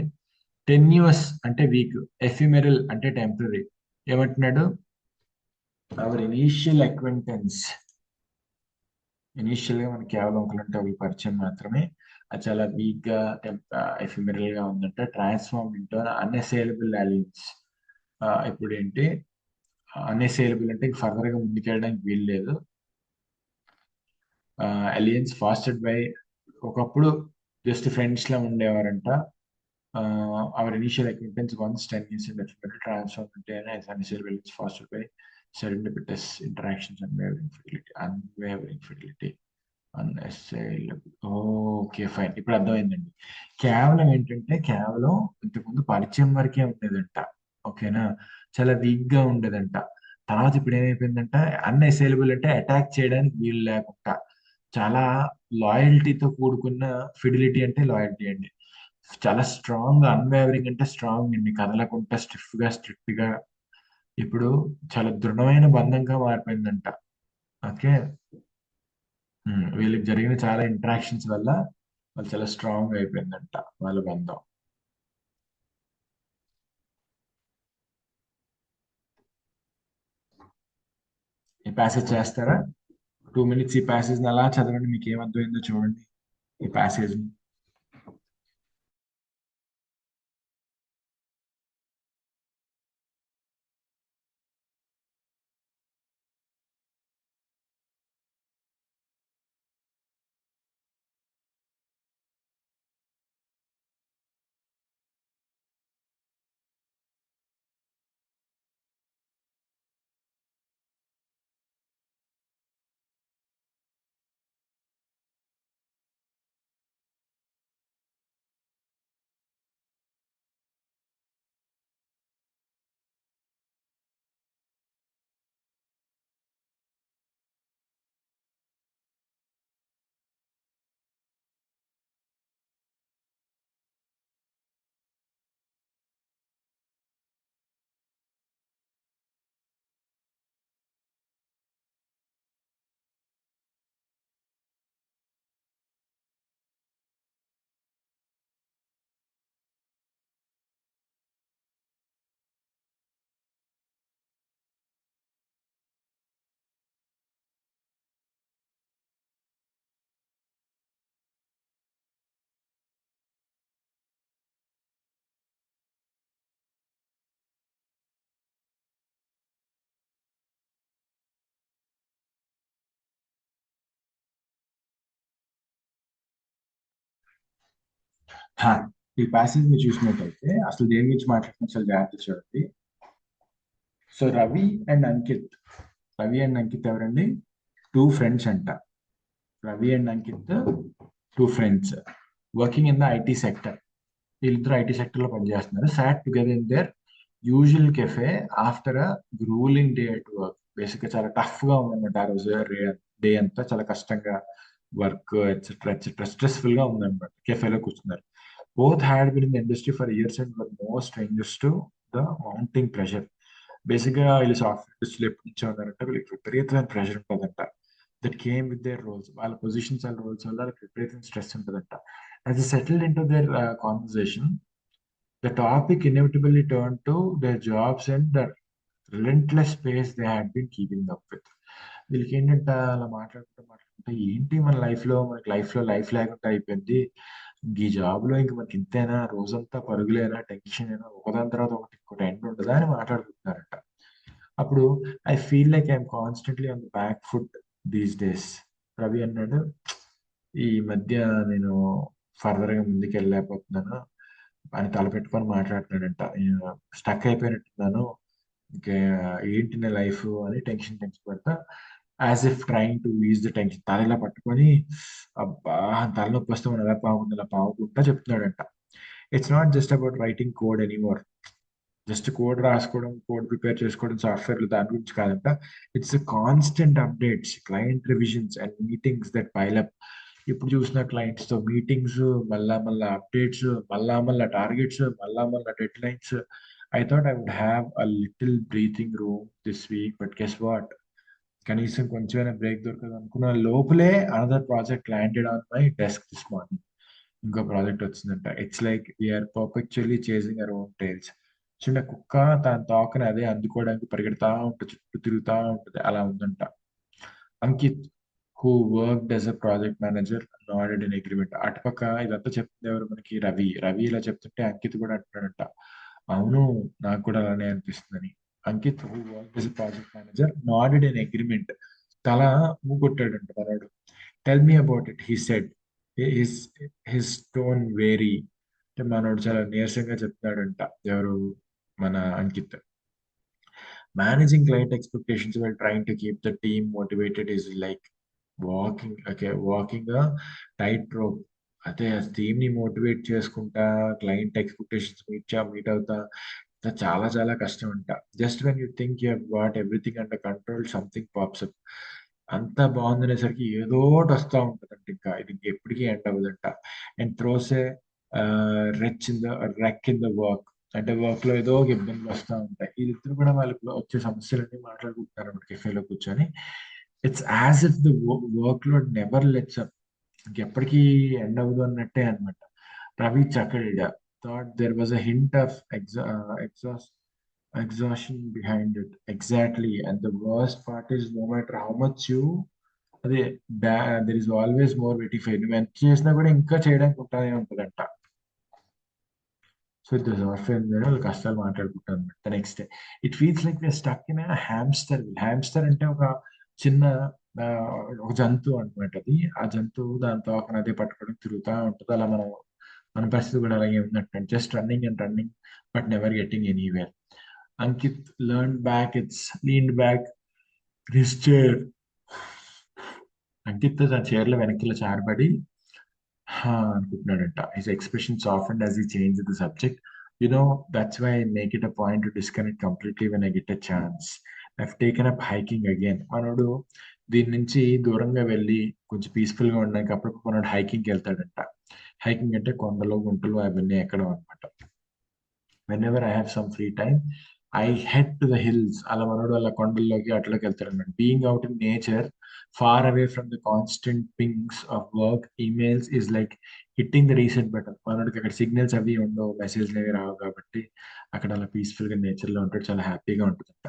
టెన్యూస్ అంటే వీక్, ఎఫిమెరల్ అంటే టెంపరీ. ఏమంటున్నాడు? Hour initial acquaintance. ఇనీషియల్ గా మనకి కేవలం ఒకరంటే ఒక పరిచయం మాత్రమే. అది చాలా వీక్ గా ఎఫిమెరల్ గా ఉందంట. Transform into unassailable alliance. ఇప్పుడు ఏంటి? అన్అసైలబుల్ అంటే ఫర్దర్ గా ముందుకెళ్ళడానికి వీలు లేదు. అలియన్స్ ఫాస్టెడ్ బై, ఒకప్పుడు జస్ట్ ఫ్రెండ్స్ లా ఉండేవారంట. Our initial acquaintance once 10 years in definitely transformed into an unassailable alliance fostered by serendipitous interactions and unwavering fidelity. Unassailable. Okay fine, ఇప్పుడు అర్థమైందండి. కేవలం ఏంటంటే కేవలం ఇంతకుముందు పరిచయం వరకే ఉండేదంట. ఓకేనా? చాలా వీక్ గా ఉండేదంట. తర్వాత ఇప్పుడు ఏమైపోయిందంట? అన్అసైలబుల్ అంటే అటాక్ చేయడానికి వీలు లేకుండా, చాలా లాయల్టీతో కూడుకున్న, ఫిడిలిటీ అంటే లాయల్టీ అండి. చాలా స్ట్రాంగ్, అన్వేవరింగ్ అంటే స్ట్రాంగ్ అండి, కదలకుండా స్ట్రిక్ట్ గా ఇప్పుడు చాలా దృఢమైన బంధంగా మారిపోయిందంట. ఓకే. వీళ్ళకి జరిగిన చాలా ఇంటరాక్షన్స్ వల్ల వాళ్ళు చాలా స్ట్రాంగ్ అయిపోయిందంట వాళ్ళ బంధం. ఈ ప్యాసేజ్ చేస్తారా? 2 minutes ఈ ప్యాసేజ్ అలా చదవండి, మీకు ఏమర్థమైందో చూడండి ఈ ప్యాసేజ్. హా, ఈ ప్యాసేజ్ మీరు చూసినట్టయితే అసలు దేని గురించి మాట్లాడుతున్నా అసలు జాగ్రత్త చూడండి. సో రవి అండ్ అంకిత్ ఎవరండి? టూ ఫ్రెండ్స్ అంట. Ravi and Ankit two friends working in the IT sector. వీళ్ళిద్దరు ఐటీ సెక్టర్ లో పనిచేస్తున్నారు. Sat together in their usual cafe after a gruelling day at work. Basic గా చాలా టఫ్ గా ఉందన్నమాట ఆ రోజు. డే అంతా చాలా కష్టంగా వర్క్ ఎట్సెట్రా ఎట్సెట్రా స్ట్రెస్ఫుల్ గా ఉందన్నమాట. కెఫేలో కూర్చున్నారు. Both had been in the industry for years and were more strangers to the mounting pressure. Basic గా వీళ్ళు సాఫ్ట్వేర్ ఇండస్ట్రీలో ఎప్పటి నుంచో ఉన్నారంటే వీళ్ళకి విపరీతమైన ప్రెషర్ ఉంటుందంట. That came with their roles. వాళ్ళ పొజిషన్స్ అండ్ రోల్స్ వల్ల వాళ్ళకి విపరీతమైన స్ట్రెస్ ఉంటుందంట. As settled in to their conversation, the topic inevitably turned to their jobs and the relentless pace they had been keeping up with. వీళ్ళకి ఏంటంటే అలా మాట్లాడుకుంటే ఏంటి మన లైఫ్ లో లైఫ్ లేకుండా అయిపోయింది. ఇంక ఈ జాబ్ లో ఇంక మనకి ఇంతేనా, రోజంతా పరుగులేనా, టెన్షన్ అయినా, ఒకదాని తర్వాత ఒకటి ఇంకోటి ఎండ్ ఉండదా అని మాట్లాడుకుంటున్నారట. అప్పుడు I feel like I'm constantly on the back foot these days. Ravi అన్నాడు, ఈ మధ్య నేను ఫర్దర్ గా ముందుకు వెళ్ళలేకపోతున్నాను అని తలపెట్టుకొని మాట్లాడుతున్నాడంట. స్టక్ అయిపోయినట్టున్నాను, ఇంకా ఏంటి నా లైఫ్ అని టెన్షన్ పడతా, as if trying to is the tension. తల ఇలా పట్టుకొని అబ్బా తలనొప్పి వస్తే మనం ఎలా పావుకుంది ఇలా పావుకుంటా చెప్తున్నాడంట. It's not just about writing code anymore. Just code రాసుకోవడం, కోడ్ ప్రిపేర్ చేసుకోవడం, సాఫ్ట్వేర్లు దాని గురించి కాదంట. It's constant updates, client revisions and meetings that pile up. ఇప్పుడు చూసిన క్లయింట్స్ తో మీటింగ్స్, మళ్ళా అప్డేట్స్, మళ్ళా టార్గెట్స్, మళ్ళా deadlines. I thought I would have a little breathing room this week, but guess what, కనీసం కొంచెమైనా బ్రేక్ దొరకదు అనుకున్న లోపలే another project landed on my desk this morning. ఇంకో ప్రాజెక్ట్ వచ్చిందంట. It's like we're perpetually chasing our own tails. చిన్న కుక్క తన తోకని అదే అందుకోవడానికి పరిగెడతా ఉంటుంది, చుట్టూ తిరుగుతా ఉంటుంది. అలా ఉందంట. Ankit, who worked as a project manager, nodded in agreement. అటుపక్క ఇదంతా చెప్తుంది ఎవరు మనకి? రవి ఇలా చెప్తుంటే అంకిత్ కూడా అంటున్నాడంట, అవును నాకు కూడా అలానే అనిపిస్తుందని. Ankit, who worked as a project manager, nodded in agreement. తల ఊగొట్టాడంట మనోడు. Tell me about it, he said, his his tone weary. అంటే మనోడు చాలా నీరసంగా చెప్తాడంట. ఎవరు? మన Ankit. Managing client expectations while trying to keep the team motivated is like walking tightrope. అదే టీమ్ ని మోటివేట్ చేసుకుంటా క్లయింట్ ఎక్స్పెక్టేషన్స్ మీట్ అవుతా, ఇది చాలా చాలా కష్టం అంట. Just when you think you got everything under control, something pops up. అంతా బాగుందనేసరికి ఏదో ఒకటి వస్తూ ఉంటుందంట. ఇంకా ఇది ఎప్పటికీ ఎండ్ అవ్వదంట. అండ్ త్రోస్ ఏ రెక్ ఇన్ ద వర్క్. అంటే వర్క్ లో ఏదో ఒక ఇబ్బందులు వస్తూ ఉంటాయి. వీళ్ళిద్దరు కూడా వాళ్ళకి వచ్చే సమస్యలన్నీ మాట్లాడుకుంటున్నారు అన్నమాట కెఫేలో కూర్చొని. It's as if the workload never lets up. ఇంకెప్పటికీ ఎండ్ అవ్వదు అన్నట్టే అనమాట. Ravi chuckled, thought there was a hint of exhaustion behind it. Exactly. And the worst part is, no matter how much you, అదే there is always more వెటిఫై. నువ్వు ఎంత చేసినా కూడా ఇంకా చేయడానికి ఉంటానే ఉంటుందంట. సో ద సాఫ్ట్వేర్ ఇంజనీర్ వాళ్ళు కష్టాలు మాట్లాడుకుంటారు అనమాట. The next day it feels like we stuck in hamster. Hamster అంటే ఒక చిన్న ఆ, ఒక జంతువు అనమాట. అది ఆ జంతువు దాంతో ఒక నది పట్టుకోవడం తిరుగుతూ ఉంటుంది. అలా మన పరిస్థితి కూడా అలాగే ఉన్నట్టు, just running and running but never getting anywhere. Ankit leaned back his chair. Ankit తన చైర్ లో వెనక్కి చారబడి అనుకుంటున్నాడంట. His expression softened as he changed the subject. That's why I make it a point to disconnect completely when I get a chance. I've taken up hiking again. మనోడు దీని నుంచి దూరంగా వెళ్ళి కొంచెం పీస్ఫుల్ గా ఉండడానికి అప్పుడప్పుడు మనోడు హైకింగ్కి వెళ్తాడంట. హైకింగ్ అంటే కొండలు గుంటలు అవన్నీ ఎక్కడం అనమాట. whenever I have some free time, I head to the hills. అలా మనోడు అలా కొండల్లోకి అట్లోకి వెళ్తాడు అనమాట. Being out in nature, far away from the constant pings of work emails is like hitting the reset button. మనోడికి అక్కడ సిగ్నల్స్ అవి ఉండవు, మెసేజ్లు అవి రావు కాబట్టి అక్కడ అలా పీస్ఫుల్ గా నేచర్ లో ఉంటాడు, చాలా హ్యాపీగా ఉంటుందంట.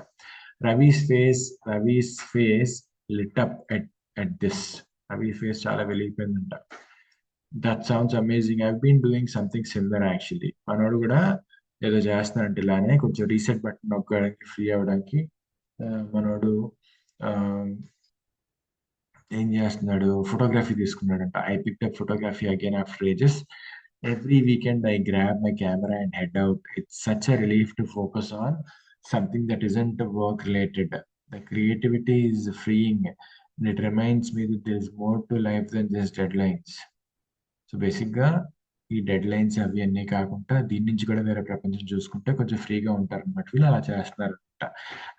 Ravi's face lit up at this. Ravi face చాలా వెలిగిపోయిందంట. That sounds amazing, I been doing something similar actually. మనోడు కూడా ఏదో చేస్తున్నాడంటే ఇలానే కొంచెం రీసెట్ బటన్ నొక్కడానికి ఫ్రీ అవ్వడానికి. మనోడు ఆ, ఏం చేస్తున్నాడు, ఫోటోగ్రఫీ తీసుకున్నాడంట. I picked up photography again after ages. Every weekend, I grab my camera and head out. It's such a relief to focus on something that isn't work related. The creativity is freeing, and it reminds me that there's more to life than just deadlines. So బేసిక్గా ఈ dead lines అవి అన్నీ కాకుండా దీని నుంచి కూడా వేరే ప్రపంచం చూసుకుంటే కొంచెం ఫ్రీగా ఉంటారు అనమాట. వీళ్ళు అలా చేస్తున్నారు అనమాట.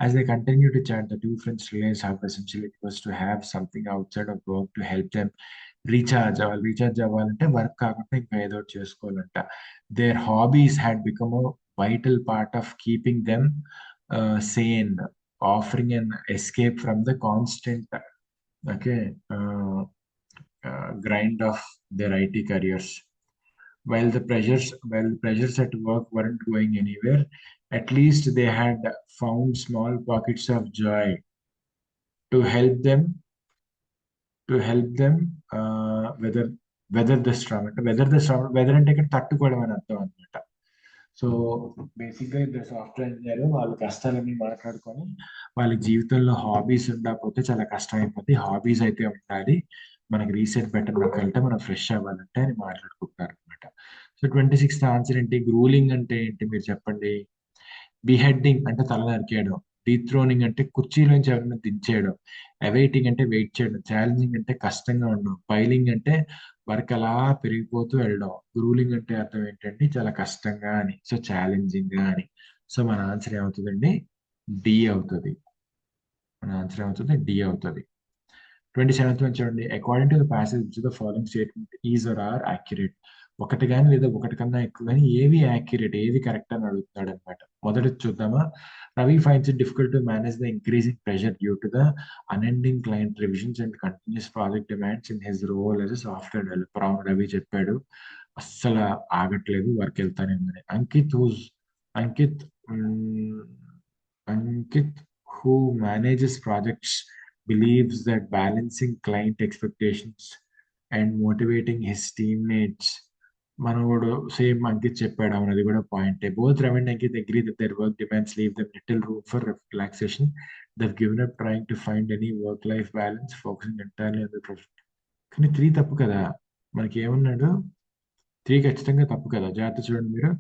As they continue to chat the two friends realise how essential it was to have something outside of work to help them recharge అవ్వాలి. రీఛార్జ్ అవ్వాలంటే వర్క్ కాకుండా ఇంకా ఏదో ఒకటి చేసుకోవాలంట. Their hobbies had become a vital part of keeping them sane, offering an escape from the constant okay grind of their IT careers. While the pressures at work weren't going anywhere, at least they had found small pockets of joy to help them weather the storm. Weather అంటే ఇక్కడ తట్టుకోవడం అని అర్థం అనమాట. So బేసిక్గా ఇద్దరు software engineer వాళ్ళ కష్టాలన్నీ మాట్లాడుకొని వాళ్ళ జీవితంలో హాబీస్ ఉండకపోతే చాలా కష్టం అయిపోతుంది. హాబీస్ అయితే ఉండాలి, మనకి రీసెట్ బెటర్ వెళ్తే మనం ఫ్రెష్ అవ్వాలంటే అని మాట్లాడుకుంటారు అనమాట. సో 26th ఆన్సర్ ఏంటి? గ్రూలింగ్ అంటే ఏంటి మీరు చెప్పండి? బిహెడ్డింగ్ అంటే తల నరికేయడం, డీథ్రోనింగ్ అంటే కుర్చీలోంచి ఎవరైనా దించేయడం, అవైటింగ్ అంటే వెయిట్ చేయడం, ఛాలెంజింగ్ అంటే కష్టంగా ఉండడం, పైలింగ్ అంటే వర్క్ అలా పెరిగిపోతూ వెళ్ళడం, గ్రూలింగ్ అంటే అర్థం ఏంటంటే చాలా కష్టంగా అని, సో ఛాలెంజింగ్ గా అని. సో మన ఆన్సర్ ఏమవుతుందండి? డి అవుతుంది. మన ఆన్సర్ ఏమవుతుంది? డి అవుతుంది. 27th వన్ చూడండి. According to the passage the following statement is are are accurate. ఒకటి కానీ లేదా ఒకటి కన్నా ఎక్కువ కానీ ఏవి యాక్యురేట్, ఏది కరెక్ట్ అని అడుగుతున్నాడు అనమాట. మొదటి చూద్దామా. Ravi finds it difficult to manage the increasing pressure due to the unending client revisions and continuous project demands in his role as software developer. Ravi చెప్పాడు అస్సలు ఆగట్లేదు, వర్క్ వెళ్తానే ఉందని. Ankit Ankit who manages projects believes that balancing client expectations and motivating his teammates. మనోడు same Ankit చెప్పాడు, అవును అది కూడా point. Both Ravi and Ankit agree that their work demands leave them little room for relaxation. They've given up trying to find any work life balance, focusing entirely on the profit. కానీ 3 తప్పు కదా. మనకి ఏమన్నాడు? 3 ఖచ్చితంగా తప్పు కదా. జాగ్రత్త చూడండి మీరు.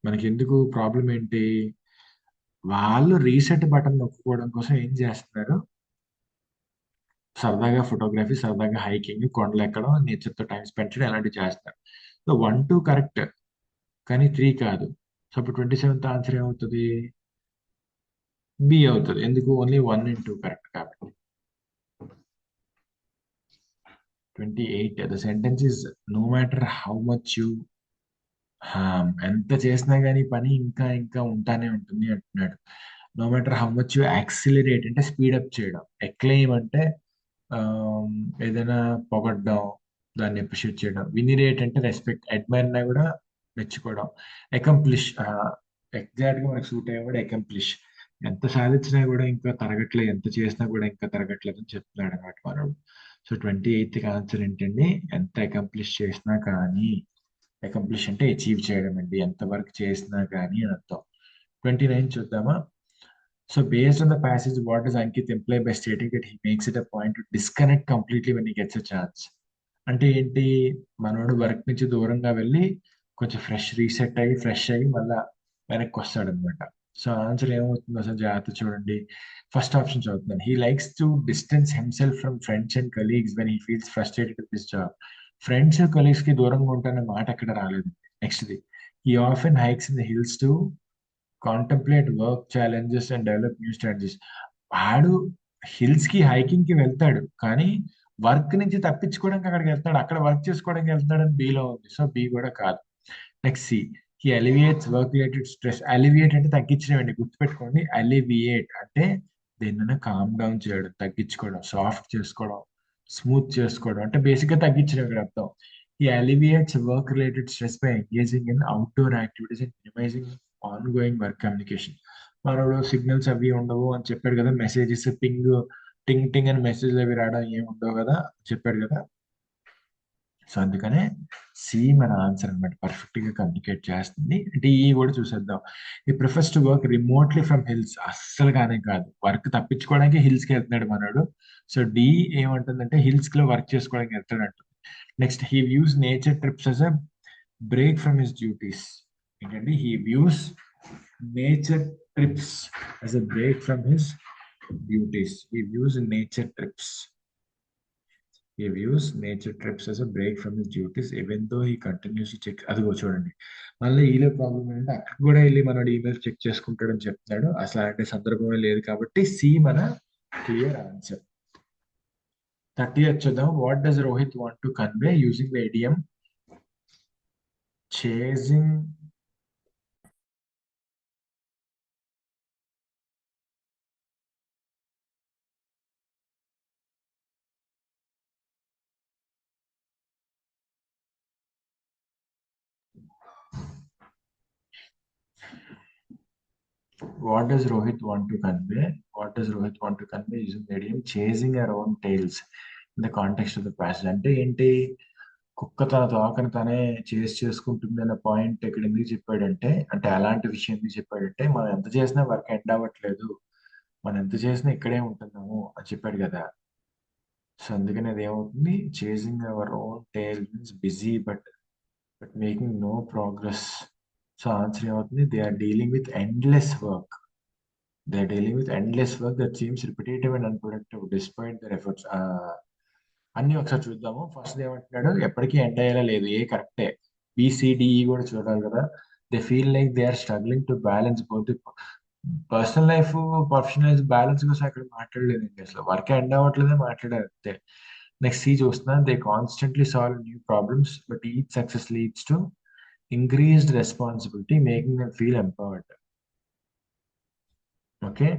మనకి ఎందుకు ప్రాబ్లం ఏంటి? వాళ్ళు రీసెట్ బటన్ నొక్కుకోవడం కోసం ఏం చేస్తున్నారు? సరదాగా ఫోటోగ్రఫీ, సరదాగా హైకింగ్, కొండలు ఎక్కడం, నేచర్తో టైం స్పెండ్ చేయడం అలాంటివి చేస్తారు. సో 1, 2 కరెక్ట్, కానీ 3 కాదు. సో ఇప్పుడు 27th ఆన్సర్ ఏమవుతుంది? బి అవుతుంది. ఎందుకు? ఓన్లీ 1 and 2 కరెక్ట్ కాబట్టి. 28 the sentence is no matter how much you ఎంత చేసినా కానీ పని ఇంకా ఇంకా ఉంటానే ఉంటుంది అంటున్నాడు. No matter how much you accelerate అంటే స్పీడప్ చేయడం, ఎక్లెయిమ్ అంటే ఏదైనా పొగడ్డం, దాన్ని అప్రిషియేట్ చేయడం, వినిరేట్ అంటే రెస్పెక్ట్, అడ్మైర్ అయినా కూడా మెచ్చుకోవడం, అకంప్లిష్ ఎగ్జాక్ట్ గా మనకు సూట్ అయ్యే కూడా అకంప్లిష్. ఎంత సాధించినా కూడా ఇంకా తరగట్లేదు, ఎంత చేసినా కూడా ఇంకా తరగట్లేదు అని చెప్తున్నాడు అనమాట మనోడు. సో 28th ఆన్సర్ ఏంటండి? ఎంత అకంప్లిష్ చేసినా కానీ, అకంప్లిష్ అంటే అచీవ్ చేయడం అండి, ఎంత వర్క్ చేసినా కానీ అని అర్థం. 29 చూద్దామా. So based on the passage, what does Ankit imply by stating that he makes it a point to disconnect completely when he gets a chance? అంటే ఏంటి? మనోడు వర్క్ నుంచి దూరంగా వెళ్ళి కొంచెం రీసెట్ అయ్యి ఫ్రెష్ అయ్యి మళ్ళా వెనక్కి వస్తాడు అనమాట. సో ఆన్సర్ ఏమవుతుంది అసలు? జాగ్రత్త చూడండి. ఫస్ట్ ఆప్షన్ చదువుతున్నాను. He likes to distance himself from friends and colleagues when he feels frustrated with this job. Friends colleagues కి దూరంగా ఉంటానే మాట ఎక్కడ రాలేదు. Next the, he often hikes in the hills to contemplate work challenges and develop new strategies. వాడు hills కి hiking కి వెళ్తాడు, కానీ వర్క్ నుంచి తప్పించుకోవడానికి అక్కడికి వెళ్తాడు, అక్కడ వర్క్ చేసుకోవడానికి వెళ్తాడు అని బీలో ఉంది. సో బి కూడా కాదు. Next C, he alleviates work related stress. Alleviate అంటే తగ్గించడం, గుర్తుపెట్టుకోండి. అలివియేట్ అంటే దేన్నైనా కామ్ డౌన్ చేయడం, తగ్గించుకోవడం, సాఫ్ట్ చేసుకోవడం, స్మూత్ చేసుకోవడం అంటే బేసిక్ గా తగ్గించడం ఇక్కడ అర్థం. He alleviates work related stress by engaging in outdoor activities and minimising ongoing work communication. మనోడు సిగ్నల్స్ అవి ఉండవు అని చెప్పాడు కదా, మెసేజెస్ టింగ్ టింగ్ అని మెసేజ్ అవి రావడం ఏమి ఉండవు కదా చెప్పాడు కదా. సో అందుకనే సి మన ఆన్సర్ అనమాట, పర్ఫెక్ట్ గా కమ్యూనికేట్ చేస్తుంది. డి కూడా చూసేద్దాం. He prefers to work remotely from hills. అస్సలు కానే కాదు, వర్క్ తప్పించుకోవడానికి హిల్స్ కి వెళ్తున్నాడు మనోడు. సో డి ఏమంటుందంటే హిల్స్ లో వర్క్ చేసుకోవడానికి వెళ్తాడు అంటుంది. Next he views nature trips as a break from his duties. ఏంటండి? He views nature trips as a break from his duties. He views nature trips. He views nature trips as a break from his duties, even though he continues to check. అదిగో చూడండి, మళ్ళీ ఈలో problem ఏంటంటే అక్కడ కూడా వెళ్ళి మనోడు email check చేసుకుంటాడని చెప్తున్నాడు. అసలు అలాంటి సందర్భమే లేదు కాబట్టి సి మన క్లియర్ ఆన్సర్. 30th చూద్దాం. What does Rohit want to convey using the idiom chasing What does Rohit want to convey? What does Rohit want to convey using the idiom chasing our own tails in the context of the passage? అంటే ఏంటి? కుక్క తన తోకని తనే చేసి చేసుకుంటుంది అన్న point ఇక్కడ ఎందుకు చెప్పాడంటే, అంటే అలాంటి విషయం ఎందుకు చెప్పాడంటే, మనం ఎంత చేసినా వర్క్ ఎండ్ అవ్వట్లేదు, మనం ఎంత చేసినా ఇక్కడే ఉంటున్నాము అని చెప్పాడు కదా. సో అందుకని అది ఏమవుతుంది? Chasing our own tail means busy but making no progress. So answer ఏమవుతుంది? They are dealing with endless work. They're dealing with endless work that seems repetitive and unproductive despite their efforts. అన్ని ఒకసారి చూద్దాము. First ఏమంటున్నాడు? ఎప్పటికీ end అయ్యేలా లేదు. ఏ కరెక్టే. B C D E కూడా చూడాలి కదా. They feel like they are struggling to balance both personal life professional life balance కోసం అక్కడ మాట్లాడలేదు. అసలు వర్క్ ఎండ్ అవ్వట్లేదే మాట్లాడారు అంతే. నెక్స్ట్ సి చూస్తున్నా. They constantly solve new problems but each success leads to increased responsibility making them feel empowered. Okay,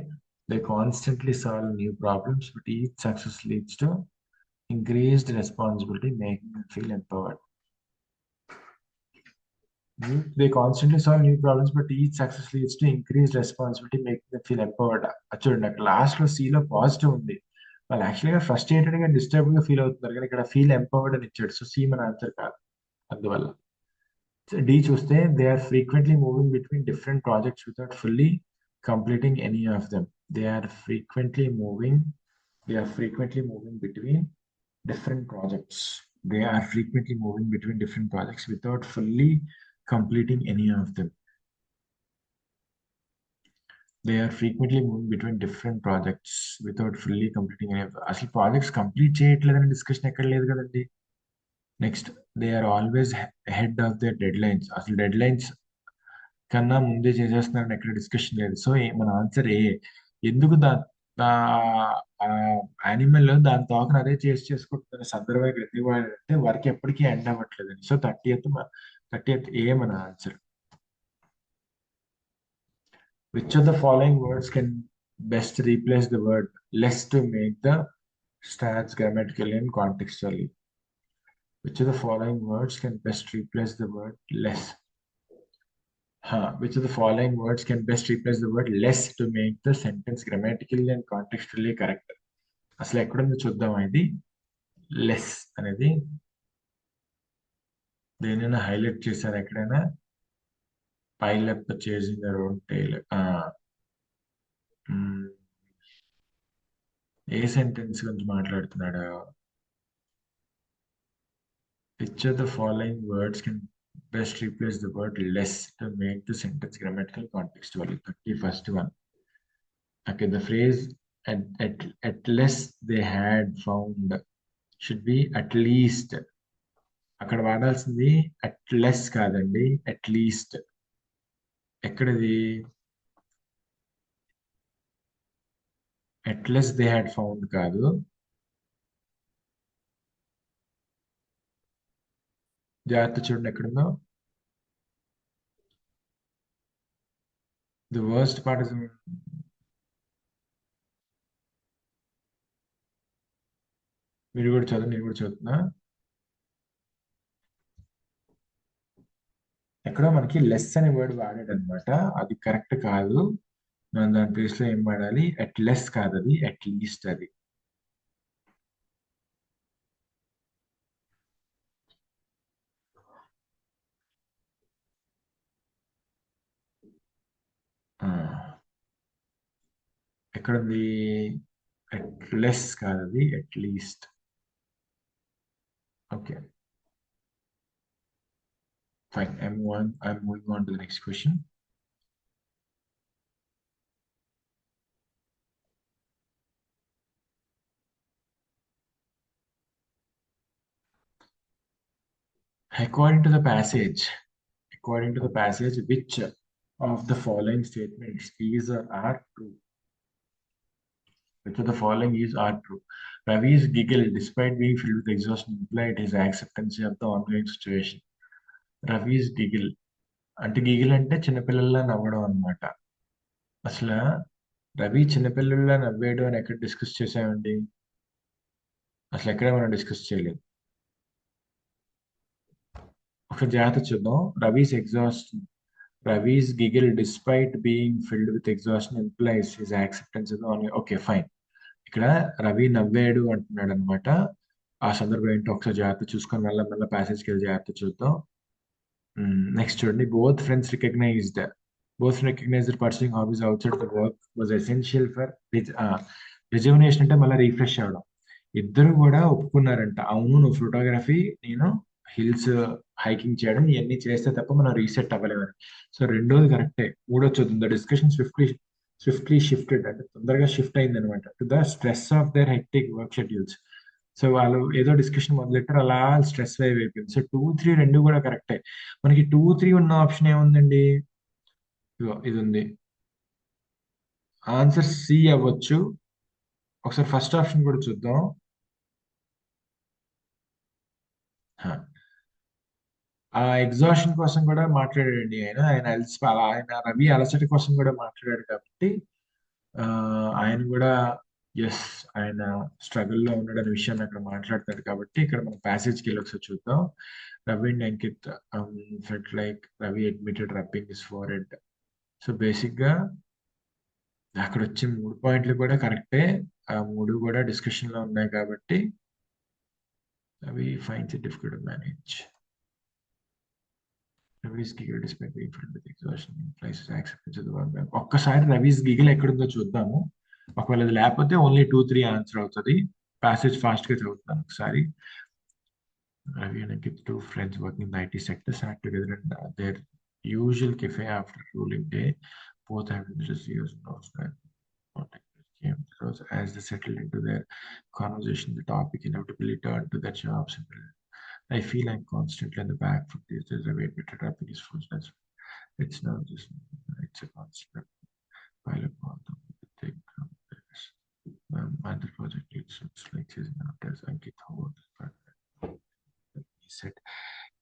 they constantly solve new problems, but each success leads to increased responsibility, making them feel empowered. They constantly solve new problems, but each success leads to increased responsibility, making them feel empowered. చూడండి, అక్కడ last లో C లో positive ఉంది. వాళ్ళు యాక్చువల్గా frustrated గా disturb గా feel అవుతున్నారు, కానీ ఇక్కడ ఫీల్ ఎంపవర్డ్ అని ఇచ్చాడు. సో సి మన ఆన్సర్ కాదు. అందువల్ల డి చూస్తే they are frequently moving between different projects without fully completing any of them. They are frequently moving. They are frequently moving between different projects. They are frequently moving between different projects without fully completing any of them. They are frequently moving between different projects without fully completing any of them. అసలు projects complete చేయట్లేదని discussion ఎక్కడ లేదు కదండి. Next, they are always head of the deadlines. అసలు deadlines కన్నా ముందే చేసేస్తున్నారని ఎక్కడ discussion లేదు. సో మన ఆన్సర్ ఏ. ఎందుకు యానిమల్ దాని తోకను అదే చేసి చేసుకుంటున్న సందర్భం ఇక్కడ ఎందుకు వాడారంటే వర్క్ ఎప్పటికీ ఎండ్ అవ్వట్లేదని. సో 30th ఏ మన answer. Which of the following words can best replace the word less to make the stats grammatically and contextually? Which of the following words can best replace the word less? Which of the following words can best replace the word less to make the sentence grammatically and contextually correct? అసలు ఎక్కడుందో చూద్దాం. ఇది less అనేది దేనైనా highlight చేశారు ఎక్కడైనా? Pile up chasing around tile. ఏ sentence గురించి మాట్లాడుతున్నాడు? Which of the following words can best replace the word less to make the sentence grammatical contextual? 31st one. Okay, the phrase at less they had found should be at least. అక్కడ వాడాల్సింది at less కాదండి, at least. ఎక్కడది? At less they had found కాదు. జాగ్రత్త చూడండి ఎక్కడుందో. The worst part is, మీరు కూడా చదువు, నేను కూడా చదువుతున్నా. ఎక్కడో మనకి లెస్ అనే వర్డ్ వాడాడు అనమాట, అది కరెక్ట్ కాదు. మనం దాని ప్లేస్ లో ఏం వాడాలి? అట్ లెస్ కాదు, అది అట్ లీస్ట్. అది ఎక్కడుంది? అట్ లెస్ కాదు, అది at least. Okay, fine. I'm moving on to the next question. According to the passage, which of the following statements is or are true? Which of the following is are true? Ravi's giggle, despite being filled with exhaustion, implied his acceptance of the ongoing situation. Ravi's giggle అంటే giggle అంటే చిన్నపిల్లల్లా నవ్వడం అనమాట. అసలు రవి చిన్నపిల్లల్లా నవ్వాడు అని ఎక్కడ discuss చేసామండి? అసలు ఎక్కడ మనం డిస్కస్ చేయలేదు. ఒక జాగ్రత్త చూద్దాం. Ravi's giggle despite being filled with exhaustion implies his acceptance. Okay, fine. ఇక్కడ రవి నవ్వాడు అంటున్నాడు అనమాట. ఆ సందర్భం ఏంటో ఒకసారి జాగ్రత్త చూసుకొని మళ్ళీ ప్యాసేజ్కి వెళ్ళి జాగ్రత్త చూద్దాం. నెక్స్ట్ చూడండి. Both recognized that pursuing hobbies outside the work was essential for రిజర్వనేషన్ అంటే మళ్ళీ రీఫ్రెష్ అవ్వడం. ఇద్దరు కూడా ఒప్పుకున్నారంట, అవును నువ్వు ఫోటోగ్రఫీ, నేను హిల్స్ హైకింగ్ చేయడం, ఇవన్నీ చేస్తే తప్ప మనం రీసెట్ అవ్వలేమని. సో రెండోది కరెక్టే. మూడోది చూద్దాం. ద డిస్కషన్ స్విఫ్ట్లీ షిఫ్టెడ్ అంటే తొందరగా షిఫ్ట్ అయింది అనమాట to the stress of their hectic work schedules. So వాళ్ళు ఏదో డిస్కషన్ మొదలెట్టారు, అలా స్ట్రెస్ వైవ్ అయిపోయింది. సో 2, 3 రెండు కూడా కరెక్టే. మనకి 2, 3 ఉన్న ఆప్షన్ ఏముందండి? ఇదిగో ఇది ఉంది. ఆన్సర్ సి అవ్వచ్చు. ఒకసారి ఫస్ట్ ఆప్షన్ కూడా చూద్దాం. ఆ ఎగ్జాషన్ కోసం కూడా మాట్లాడాడండి ఆయన. ఆయన రవి అలసట కోసం కూడా మాట్లాడాడు కాబట్టి ఆయన కూడా ఎస్, ఆయన స్ట్రగుల్లో ఉన్నాడనే విషయాన్ని అక్కడ మాట్లాడతాడు కాబట్టి ఇక్కడ మనం ప్యాసేజ్కి వెళ్ళి ఒకసారి చూద్దాం. Ravi and Ankit felt like Ravi admitted rubbing his forehead. So basic గా అక్కడ వచ్చే 3 పాయింట్లు కూడా కరెక్టే. ఆ 3 కూడా డిస్కషన్ లో ఉన్నాయి కాబట్టి Ravi finds it difficult to manage. Ravi's giggle despite being filled with exhaustion implies his acceptance of the work. ఒక్కసారి రవీస్ గిగిల్ ఎక్కడుందో చూద్దాము. ఒకవేళ అది లేకపోతే ఓన్లీ 2, 3 ఆన్సర్ అవుతుంది. ప్యాసేజ్ ఫాస్ట్ గా చదువుతాను ఒకసారి. Ravi and Ankit, two friends working in the IT sector, sat together in their usual cafe after a grueling day. Both have interests years knows that came because as they settled into their conversation, the topic inevitably turned to their jobs. I feel I'm constantly on the back foot these days. I've admitted rapping is fullness. It's not just, it's a constant pile of all the thing. Other project leads looks like chasing after Ankit Howard. He said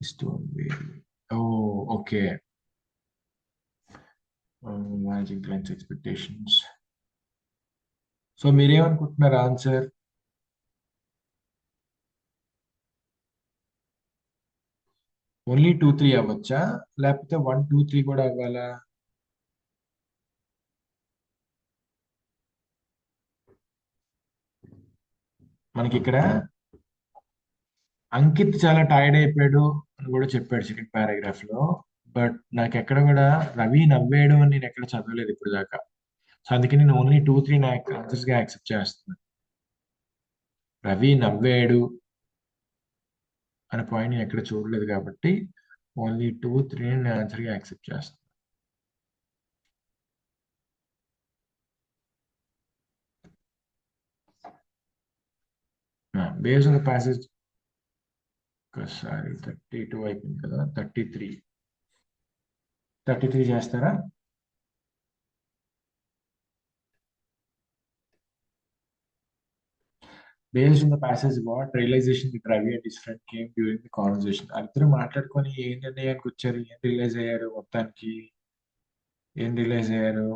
is to unveil. Oh, okay. Managing clients' expectations. So మీరేమనుకుంటున్నారు answer? Only 2, 3 అవ్వచ్చా, లేకపోతే 1, 2, 3 కూడా అవ్వాలా? మనకి ఇక్కడ అంకిత్ చాలా tired అయిపోయాడు అని కూడా చెప్పాడు సెకండ్ పారాగ్రాఫ్ లో. బట్ నాకు ఎక్కడ కూడా రవి నవ్వేయడం అని నేను ఎక్కడ చదవలేదు ఇప్పుడు దాకా. సో అందుకే నేను ఓన్లీ 2, 3 నాకు ఆన్సర్స్ గా యాక్సెప్ట్ చేస్తున్నాను. రవి నవ్వాడు అనే పాయింట్ నేను ఎక్కడ చూడలేదు కాబట్టి ఓన్లీ 2, 3 నేను ఆన్సర్ గా యాక్సెప్ట్ చేస్తాను. బేస్డ్ ఆన్ ద ప్యాసేజ్ ఒకసారి 32 అయిపోయింది కదా, 33 చేస్తారా? Based on the passage, what realization that Ravi and his friend came during the conversation? అందరూ మాట్లాడుకొని ఏం నిర్ణయానికి వచ్చారు, ఏం రియలైజ్ అయ్యారు? మొత్తానికి ఏం రియలైజ్ అయ్యారు?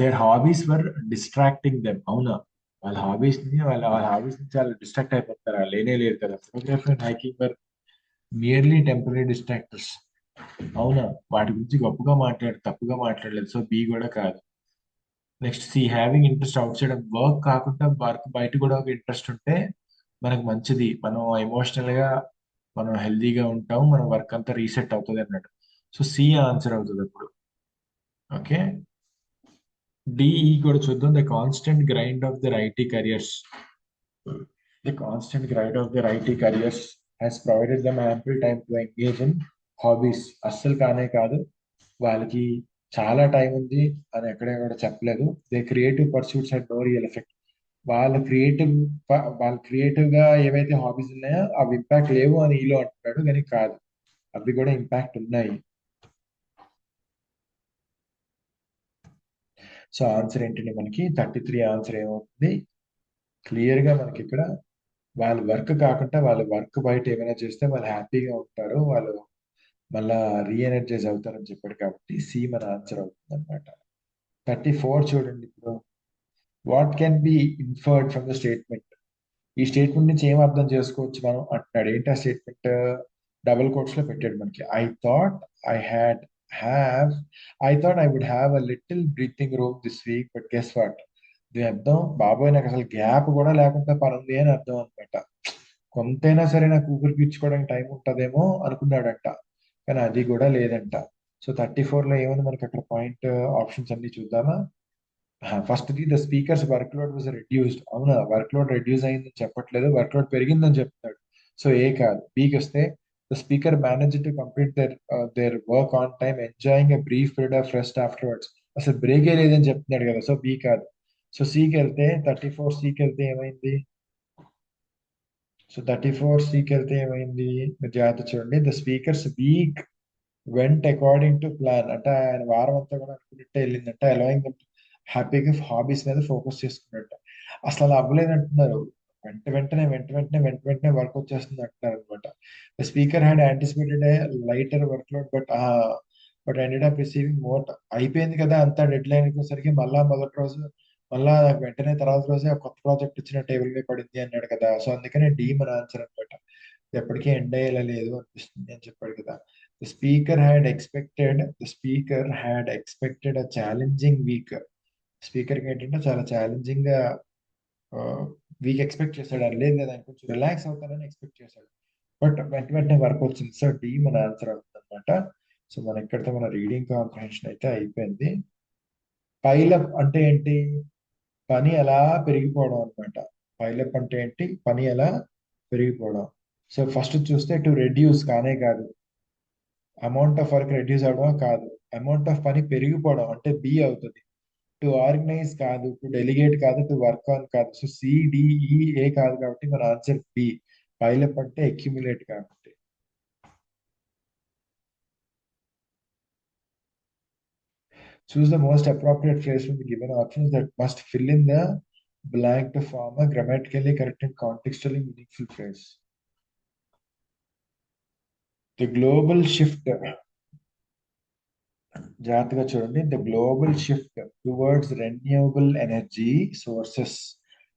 Their hobbies were distracting them. అవునా? వాళ్ళ హాబీస్ నుంచి చాలా డిస్ట్రాక్ట్ అయిపోతారా? లేనే లేదు కదా. Photography and hiking were nearly temporary distractors. అవునా? వాటి గురించి తప్పుగా మాట్లాడలేదు. సో బి కూడా కాదు. Next C, having interest outside of work కాకుండా వర్క్ బయట కూడా ఒక ఇంట్రెస్ట్ ఉంటే మనకు మంచిది. మనం ఎమోషనల్ గా మనం హెల్దీగా ఉంటాం, మన వర్క్ అంతా రీసెట్ అవుతుంది అన్నట్టు. సో సి ఆన్సర్ అవుతుంది అప్పుడు. ఓకే, డిఈ కూడా చూద్దాం. The constant grind of their IT careers. The constant grind of their IT careers has provided them ample time to engage in hobbies. అస్సలు కానే కాదు. వాళ్ళకి చాలా టైం ఉంది అని ఎక్కడే కూడా చెప్పలేదు. They creative pursuits and no real effect. వాళ్ళ క్రియేటివ్ వాళ్ళ క్రియేటివ్ గా ఏవైతే హాబీస్ ఉన్నాయో అవి ఇంపాక్ట్ లేవు అని ఈలో అంటున్నాడు, కానీ కాదు, అవి కూడా ఇంపాక్ట్ ఉన్నాయి. సో ఆన్సర్ ఏంటంటే మనకి 33 ఆన్సర్ ఏమవుతుంది? క్లియర్ గా మనకి ఇక్కడ వాళ్ళ వర్క్ కాకుండా వాళ్ళ వర్క్ బయట ఏమైనా చేస్తే వాళ్ళు హ్యాపీగా ఉంటారు, వాళ్ళు మళ్ళా రీఎనర్జైజ్ అవుతారని చెప్పాడు కాబట్టి సి మన ఆన్సర్ అవుతుంది అనమాట. 34 చూడండి ఇప్పుడు. What can be inferred from the statement? ఈ స్టేట్మెంట్ నుంచి ఏం అర్థం చేసుకోవచ్చు మనం అంటున్నాడు. ఏంటి ఆ స్టేట్మెంట్? డబుల్ కోట్స్ లో పెట్టాడు మనకి. I had have I thought I would have a little breathing room this week, but guess what? దీని అర్థం, బాబోయ్ నాకు అసలు గ్యాప్ కూడా లేకుండా పని ఉంది అని అర్థం అనమాట. కొంతైనా సరే నాకు ఊపిరి పీల్చుకోవడానికి టైం ఉంటుందేమో అనుకున్నాడంట, కానీ అది కూడా లేదంట. సో 34 లో ఏముంది మనకి అక్కడ పాయింట్? ఆప్షన్స్ అన్ని చూద్దామా? First the, the speakers work load was reduced. అవునా, వర్క్ లోడ్ రెడ్యూస్ అయిందని చెప్పట్లేదు, వర్క్ లోడ్ పెరిగిందని చెప్తాడు. సో ఏ కాదు. బీకి వస్తే, the speaker manage to complete their work on time, enjoying a brief period of rest afterwards. అసలు బ్రేకే లేదని చెప్తున్నాడు కదా, సో బీ కాదు. సో సికి వెళ్తే 34 సికి వెళ్తే ఏమైంది? సో 34 సికి వెళ్తే ఏమైంది? మీరు జాగ్రత్త చూడండి. The speakers week vent according to plan, అంటే ఆయన వారం అంతా కూడా అనుకున్నట్టే వెళ్ళిందంట. అలౌయింగ్ హ్యాపీగా హాబీస్ మీద ఫోకస్ చేసుకున్నట్ట. అసలు అలా అవ్వలేదు అంటున్నారు. వెంట వెంటనే వర్క్ వచ్చేస్తుంది అంటున్నారు అనమాట. The speaker had anticipated A lighter work load, but ended up receiving more. అయిపోయింది కదా అంతా, డెడ్ లైన్ వచ్చేసరికి మళ్ళా మొదటి రోజు, మళ్ళా వెంటనే తర్వాత రోజే ఆ కొత్త ప్రాజెక్ట్ ఇచ్చిన టేబుల్ మీద పడింది అన్నాడు కదా. సో అందుకనే డి మన ఆన్సర్ అనమాట. ఎప్పటికీ ఎండ్ అయ్యేలా లేదు అనిపిస్తుంది అని చెప్పాడు కదా. The speaker had expected a challenging week. స్పీకర్కి ఏంటంటే చాలా ఛాలెంజింగ్ గా వీక్ ఎక్స్పెక్ట్ చేశాడు. అని లేదు కదా, ఆయన కొంచెం రిలాక్స్ అవుతారని ఎక్స్పెక్ట్ చేశాడు, బట్ వెంటనే వర్క్ వచ్చింది. సో డి మన ఆన్సర్ అవుతుంది అనమాట. సో మన ఇక్కడితో మన రీడింగ్ కాంప్రహెన్షన్ అయితే అయిపోయింది. పైలప్ అంటే ఏంటి? పని ఎలా పెరిగిపోవడం అనమాట. పైలప్ అంటే ఏంటి? పని ఎలా పెరిగిపోవడం. సో ఫస్ట్ చూస్తే టు రెడ్యూస్ కానే కాదు, అమౌంట్ ఆఫ్ వర్క్ రెడ్యూస్ అవడం కాదు, అమౌంట్ ఆఫ్ పని పెరిగిపోవడం అంటే బి అవుతుంది. టు ఆర్గనైజ్ కాదు, టు డెలిగేట్ కాదు, టు వర్క్ ఆన్ కాదు. సో సిడిఈ కాదు కాబట్టి మన ఆన్సర్ బి. పైలప్ అంటే అక్యుములేట్ కాబట్టి. Choose the most appropriate phrase from the given options that must fill in the blank to form a grammatically correct and contextually meaningful phrase. The global shift, జాగ్రత్తగా చూడండి. The global shift towards renewable energy sources,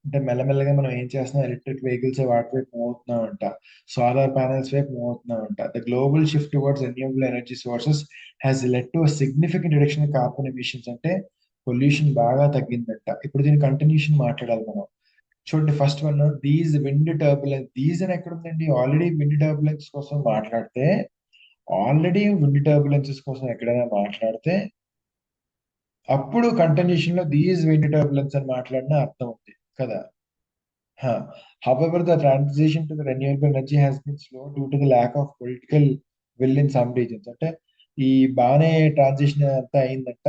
అంటే మెల్లమెల్లగా మనం ఏం చేస్తున్నాం? Electric vehicles వాటి వైపు move అవుతున్నామంట, సోలార్ ప్యానెల్స్ వైపు మూవ్ అవుతున్నామంట. The global shift towards renewable energy sources has led to significant reduction in carbon emissions, అంటే పొల్యూషన్ బాగా తగ్గిందంట. ఇప్పుడు దీని కంటిన్యూషన్ మాట్లాడాలి మనం. చూడండి first one, these wind turbulence. These అని ఎక్కడ ఉందండి? ఆల్రెడీ విండ్ టర్బులెన్స్ కోసం మాట్లాడితే, ఆల్రెడీ విండ్ టర్బులెన్సెస్ కోసం ఎక్కడైనా మాట్లాడితే అప్పుడు కంటిన్యూషన్ లో దీస్ విండ్ టర్బులెన్స్ అని మాట్లాడిన అర్థం ఉంది కదా. However, the transition to the renewable energy has been slow due to the lack of political will in some regions. అంటే ఈ బాగానే ట్రాన్సిషన్ అంతా అయిందంట,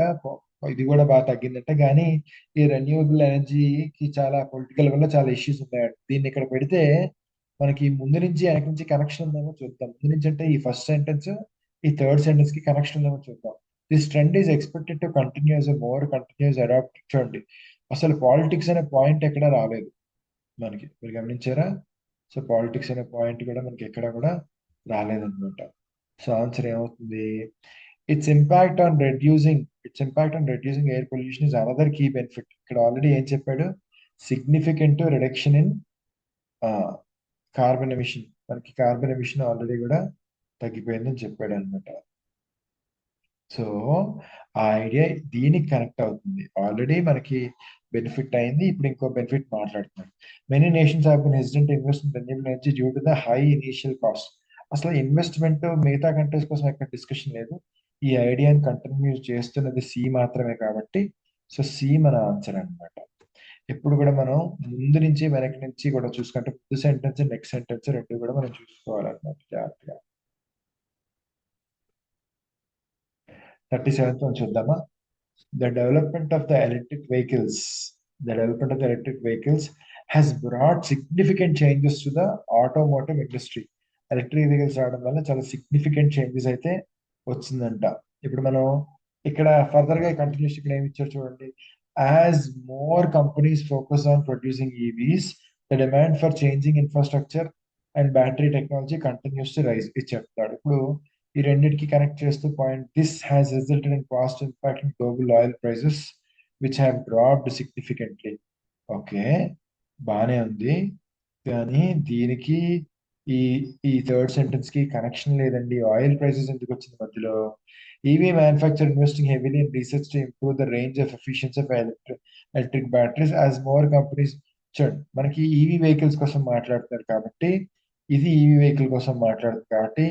ఇది కూడా బాగా తగ్గిందంట, కానీ ఈ రెన్యూవబుల్ ఎనర్జీకి చాలా పొలిటికల్ వల్ల చాలా ఇష్యూస్ ఉన్నాయంట. దీన్ని ఇక్కడ పెడితే మనకి ముందు నుంచి వెనక నుంచి కనెక్షన్ ఉందేమో చూద్దాం. ముందు నుంచి అంటే ఈ ఫస్ట్ సెంటెన్స్, ఈ థర్డ్ సెంటెన్స్ కి కనెక్షన్ ఉందేమో చూద్దాం. This trend is expected to continues more continues adapt. చూడండి అసలు పాలిటిక్స్ అనే పాయింట్ ఎక్కడ రాలేదు మనకి, మీరు గమనించారా? సో పాలిటిక్స్ అనే పాయింట్ కూడా మనకి ఎక్కడ కూడా రాలేదన్నమాట. సో ఆన్సర్ ఏమవుతుంది? Its impact on reducing air pollution is another key benefit. ఇక్కడ ఆల్రెడీ ఏం చెప్పాడు? Significant reduction in carbon emission. మనకి కార్బన్ ఎమిషన్ ఆల్రెడీ కూడా తగ్గిపోయిందని చెప్పాడు అనమాట. సో ఆ ఐడియా దీనికి కనెక్ట్ అవుతుంది. ఆల్రెడీ మనకి బెనిఫిట్ అయింది, ఇప్పుడు ఇంకో బెనిఫిట్ మాట్లాడుతున్నాం. Many nations have been hesitant to invest in renewable energy due to the high initial cost. అసలు ఇన్వెస్ట్మెంట్ మిగతా కంట్రీస్ కోసం ఎక్కడ డిస్కషన్ లేదు, ఈ ఐడియాని కంటిన్యూ చేస్తున్నది సి మాత్రమే కాబట్టి సో సి మన ఆన్సర్ అనమాట. ఎప్పుడు కూడా మనం ముందు నుంచి వెనక నుంచి కూడా చూసుకుంటే ముందు సెంటెన్స్ నెక్స్ట్ సెంటెన్స్ రెండు కూడా మనం చూసుకోవాలన్నమాట జాగ్రత్తగా. 37th one చూద్దామా. The development of the electric vehicles, the development of the electric vehicles has brought significant changes to the automotive industry. Electric vehicles రావడం వల్ల చాలా సిగ్నిఫికెంట్ చేంజెస్ అయితే వచ్చిందంట. ఇప్పుడు మనం ఇక్కడ ఫర్దర్ గా కంటిన్యూస్ ఇక్కడ ఏమి ఇచ్చారు చూడండి. As more companies focus on producing EVs, the demand for changing infrastructure and battery technology continues to rise ఇది చెప్తాడు. ఇప్పుడు ఈ రెండింటికి కనెక్ట్ చేస్తూ point, this has resulted in cost impact in global oil prices which have dropped significantly. Okay, బానే ఉంది, కానీ దీనికి ఈ ఈ థర్డ్ సెంటెన్స్ కి కనెక్షన్ లేదండి. ఆయిల్ ప్రైసెస్ ఎందుకు వచ్చింది మధ్యలో? EV manufacture investing heavily in research to improve the range of efficiency of electric batteries as more companies. చూడండి, మనకి ఈవీ వెహికల్స్ కోసం మాట్లాడుతున్నారు కాబట్టి, ఇది ఈవీ వెహికల్ కోసం మాట్లాడుతుంది కాబట్టి,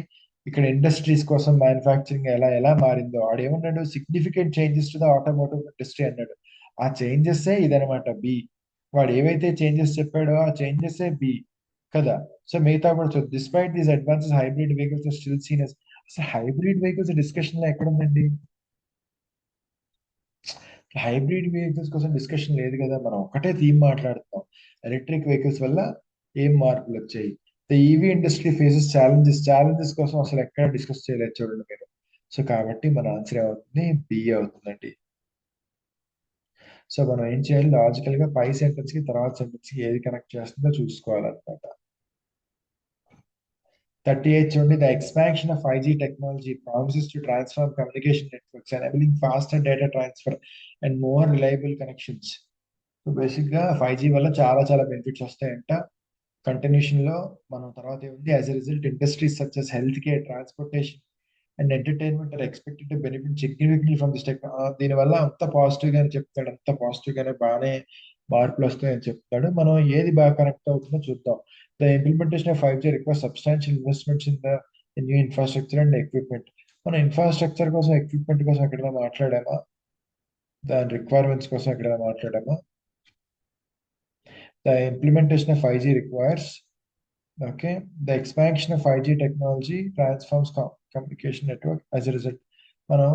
ఇక్కడ ఇండస్ట్రీస్ కోసం మ్యానుఫ్యాక్చరింగ్ ఎలా ఎలా మారిందో ఆడేమన్నాడు, significant changes to the automotive industry అన్నాడు. ఆ చేంజెస్ ఇదనమాట బి. వాడు ఏవైతే చేంజెస్ చెప్పాడో ఆ చేంజెస్ బి కదా. సో మిగతా కూడా చూద్దాం. Despite these advances hybrid vehicles are still seen as, అసలు హైబ్రిడ్ వెహికల్స్ డిస్కషన్ లో ఎక్కడ ఉందండి? హైబ్రిడ్ వెహికల్స్ కోసం డిస్కషన్ లేదు కదా. మనం ఒకటే థీమ్ మాట్లాడుతాం, ఎలక్ట్రిక్ వెహికల్స్ వల్ల ఏం మార్పులు వచ్చాయి. The EV industry faces challenges కోసం అసలు ఎక్కడ డిస్కస్ చేయలేదు చూడండి మీరు. సో కాబట్టి మన ఆన్సర్ ఏమవుతుంది, బి అవుతుందండి. సో మనం ఏం చేయాలి, లాజికల్ గా పై సెంటెన్స్ కి తర్వాత సెంటెన్స్ కి ఏది కనెక్ట్ చేస్తుందో చూసుకోవాలన్నమాట. 38 చూడండి, the expansion of 5G technology promises to transform communication networks enabling faster data transfer and more reliable connections. So basic గా 5G వల్ల చాలా చాలా బెనిఫిట్స్ వస్తాయంట. కంటిన్యూషన్ లో మనం తర్వాత ఏముంది, as a result industries such as health care, transportation and entertainment are expected to benefit significantly from this దీని వల్ల అంత పాజిటివ్ గానే చెప్తాడు, అంత పాజిటివ్ గానే బాగానే మార్పులు వస్తాయని చెప్తాడు. మనం ఏది బాగా కనెక్ట్ అవుతుందో చూద్దాం. The implementation of 5G requires substantial investments in the new infrastructure and equipment. మన ఇన్ఫ్రాస్ట్రక్చర్ కోసం ఎక్విప్మెంట్ కోసం ఎక్కడైనా మాట్లాడామా? దాని రిక్వైర్మెంట్స్ కోసం ఎక్కడైనా మాట్లాడామా? The implementation of 5G requires, okay, the expansion of 5G technology transforms communication network as a result. మనం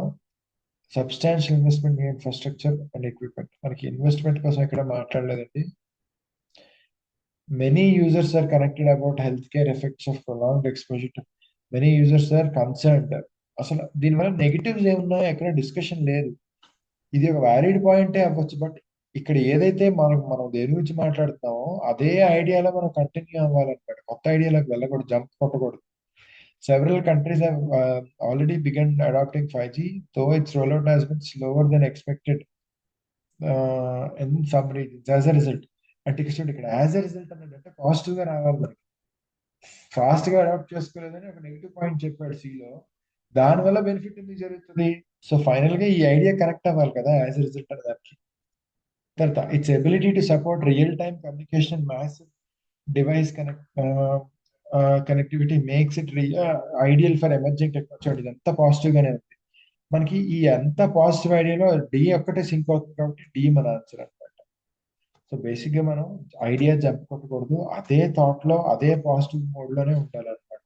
substantial investment in infrastructure and equipment, మనకి ఇన్వెస్ట్మెంట్ కోసం ఎక్కడ మాట్లాడలేదండి. Many users are connected about health care effects of prolonged exposure to, many users are concerned. అసలు దీనివల్ల negatives ఏమున్నాయో ఎక్కడ discussion లేదు. ఇది ఒక వ్యాలిడ్ పాయింటే అవ్వచ్చు, బట్ ఇక్కడ ఏదైతే మనం దేని గురించి మాట్లాడుతున్నామో అదే ఐడియాలో మనం కంటిన్యూ అవ్వాలన్నమాట. కొత్త ఐడియాలోకి వెళ్ళకూడదు, జంప్ కొట్టకూడదు. Several countries have already begun adopting 5G, though its rollout has been slower than expected in some regions. As a result, అంటే ఇక్కడ యాజ్ ఎ రిజల్ట్ అన్నట్టు పాజిటివ్ గా రావాలి. మనకి ఫాస్ట్ గా అడాప్ట్ చేసుకోలేదని ఒక నెగిటివ్ పాయింట్ చెప్పాడు సిలో, దానివల్ల బెనిఫిట్ ఎందుకు జరుగుతుంది? సో ఫైనల్ గా ఈ ఐడియా కరెక్ట్ అవ్వాలి కదా యాజ్ ఎ రిజల్ట్ అనే దానికి. తర్వాత it's ability to support real time communication, massive device connectivity makes it ideal for emerging technology. ఇదంతా పాజిటివ్ గానే ఉంది. మనకి ఈ అంత పాజిటివ్ ఐడియాలో డి ఒక్కటే సింక్ అవుతుంది కాబట్టి డి మన ఆన్సర్ అనమాట. సో బేసిక్ గా మనం ఐడియా జంప్ కొట్టకూడదు, అదే థాట్ లో అదే పాజిటివ్ మోడ్ లోనే ఉండాలన్నమాట.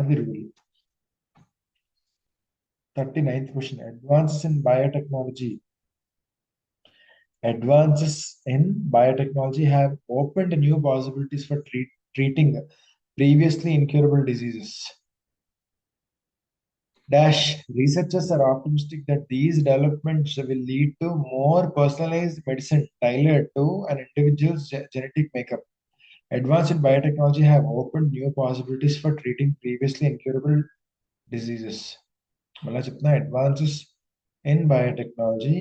అది rule. 39th question, advances in biotechnology. Advances in biotechnology have opened new possibilities for treating previously incurable diseases. Dash, researchers are optimistic that these developments will lead to more personalized medicine tailored to an individual's genetic makeup. Advances in biotechnology have opened new possibilities for treating previously incurable diseases. మళ్ళా చెప్తున్నా, advances in biotechnology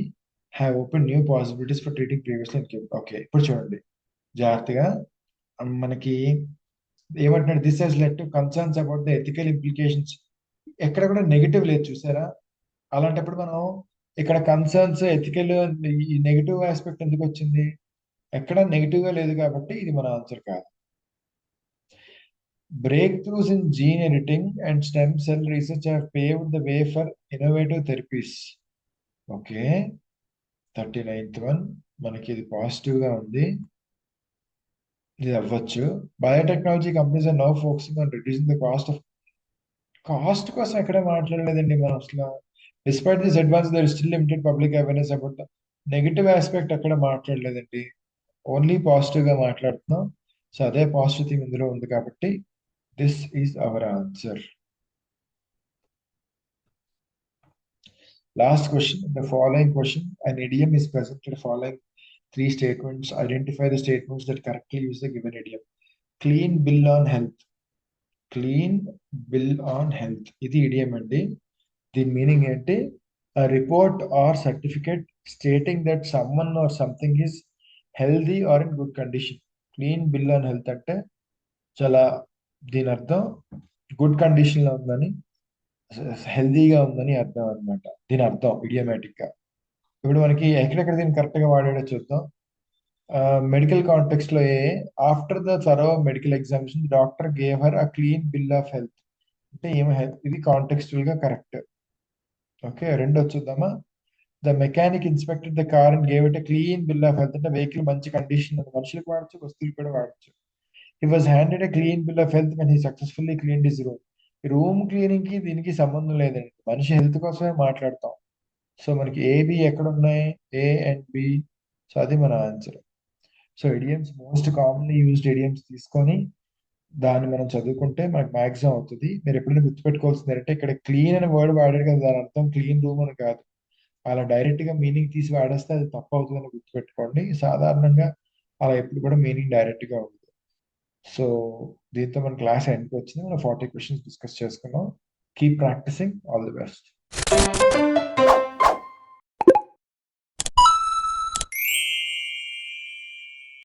have opened new possibilities for treating previously incurable. Okay, ఇప్పుడు చూడండి జాగ్రత్తగా. మనకి ఏమంటున్నాడు, this has led to concerns about the ethical implications. ఎక్కడ కూడా negative లేదు చూసారా. అలాంటప్పుడు మనం ఇక్కడ కన్సర్న్స్ ఎథికల్ ఈ నెగిటివ్ ఆస్పెక్ట్ ఎందుకు వచ్చింది? ఎక్కడ నెగిటివ్ గా లేదు కాబట్టి ఇది మన ఆన్సర్ కాదు. Breakthroughs in gene editing and stem cell research have paved the way for innovative therapies. Okay, 39th one. మనకి ఇది పాజిటివ్ గా ఉంది, ఇది అవ్వచ్చు. Biotechnology companies are now focusing on reducing the cost కోసం ఎక్కడ మాట్లాడలేదండి మనం అసలు. Despite this advance there still limited public awareness about the negative aspect అక్కడ మాట్లాడలేదండి. ఓన్లీ పాజిటివ్ గా మాట్లాడుతున్నాం. సో అదే పాజిటివ్ థింగ్ ఇందులో ఉంది కాబట్టి this is our answer. Last question. The following question, an idiom is presented following three statements. Identify the statements that correctly use the given idiom. Clean bill on health. Clean bill on health. ఇది idiom అండి. దీని meaning ఏంటి? A report or certificate stating that someone or something is healthy or in good condition. Clean bill on health అంటే చాలా, దీని అర్థం good condition లో ఉందని, హెల్దీగా ఉందని అర్థం అనమాట. దీని అర్థం ఇడియోమేటిక్ గా. ఇప్పుడు మనకి ఎక్కడెక్కడ దీన్ని కరెక్ట్ గా వాడాడో చూద్దాం. మెడికల్ కాంటెక్స్ట్ లో after the thorough medical examination the doctor gave her a clean bill of health అంటే ఏమో హెల్త్, ఇది కాంటెక్స్చువల్ గా కరెక్ట్. ఓకే, రెండో చూద్దామా. The mechanic inspected the car and gave it clean bill of health అంటే vehicle మంచి condition, మనుషులకు వాడచ్చు, వస్తువులు కూడా వాడచ్చు. He was handed a clean bill of health when he successfully clean his room. Room cleaning కి దీనికి సంబంధం లేదండి, మనిషి హెల్త్ కోసమే మాట్లాడతాం. సో మనకి ఏబి ఎక్కడ ఉన్నాయి? ఏ అండ్ బి. సో అది మన answer. So idioms, most commonly used idioms తీసుకొని దాన్ని మనం చదువుకుంటే మనకి మ్యాక్సిమం అవుతుంది. మీరు ఎప్పుడైనా గుర్తుపెట్టుకోవాల్సింది ఏంటంటే ఇక్కడ క్లీన్ అనే వర్డ్ వాడాడు కదా, దాని అర్థం క్లీన్ రూమ్ అని కాదు. అలా డైరెక్ట్ గా మీనింగ్ తీసి వాడేస్తే అది తప్పు అవుతుందని గుర్తుపెట్టుకోండి. సాధారణంగా అలా ఎప్పుడు కూడా మీనింగ్ డైరెక్ట్ గా ఉండదు. సో దీంతో మన క్లాస్ ఎండ్కి వచ్చింది. మనం 40 క్వశ్చన్స్ డిస్కస్ చేసుకున్నాం. Keep practicing. All the best.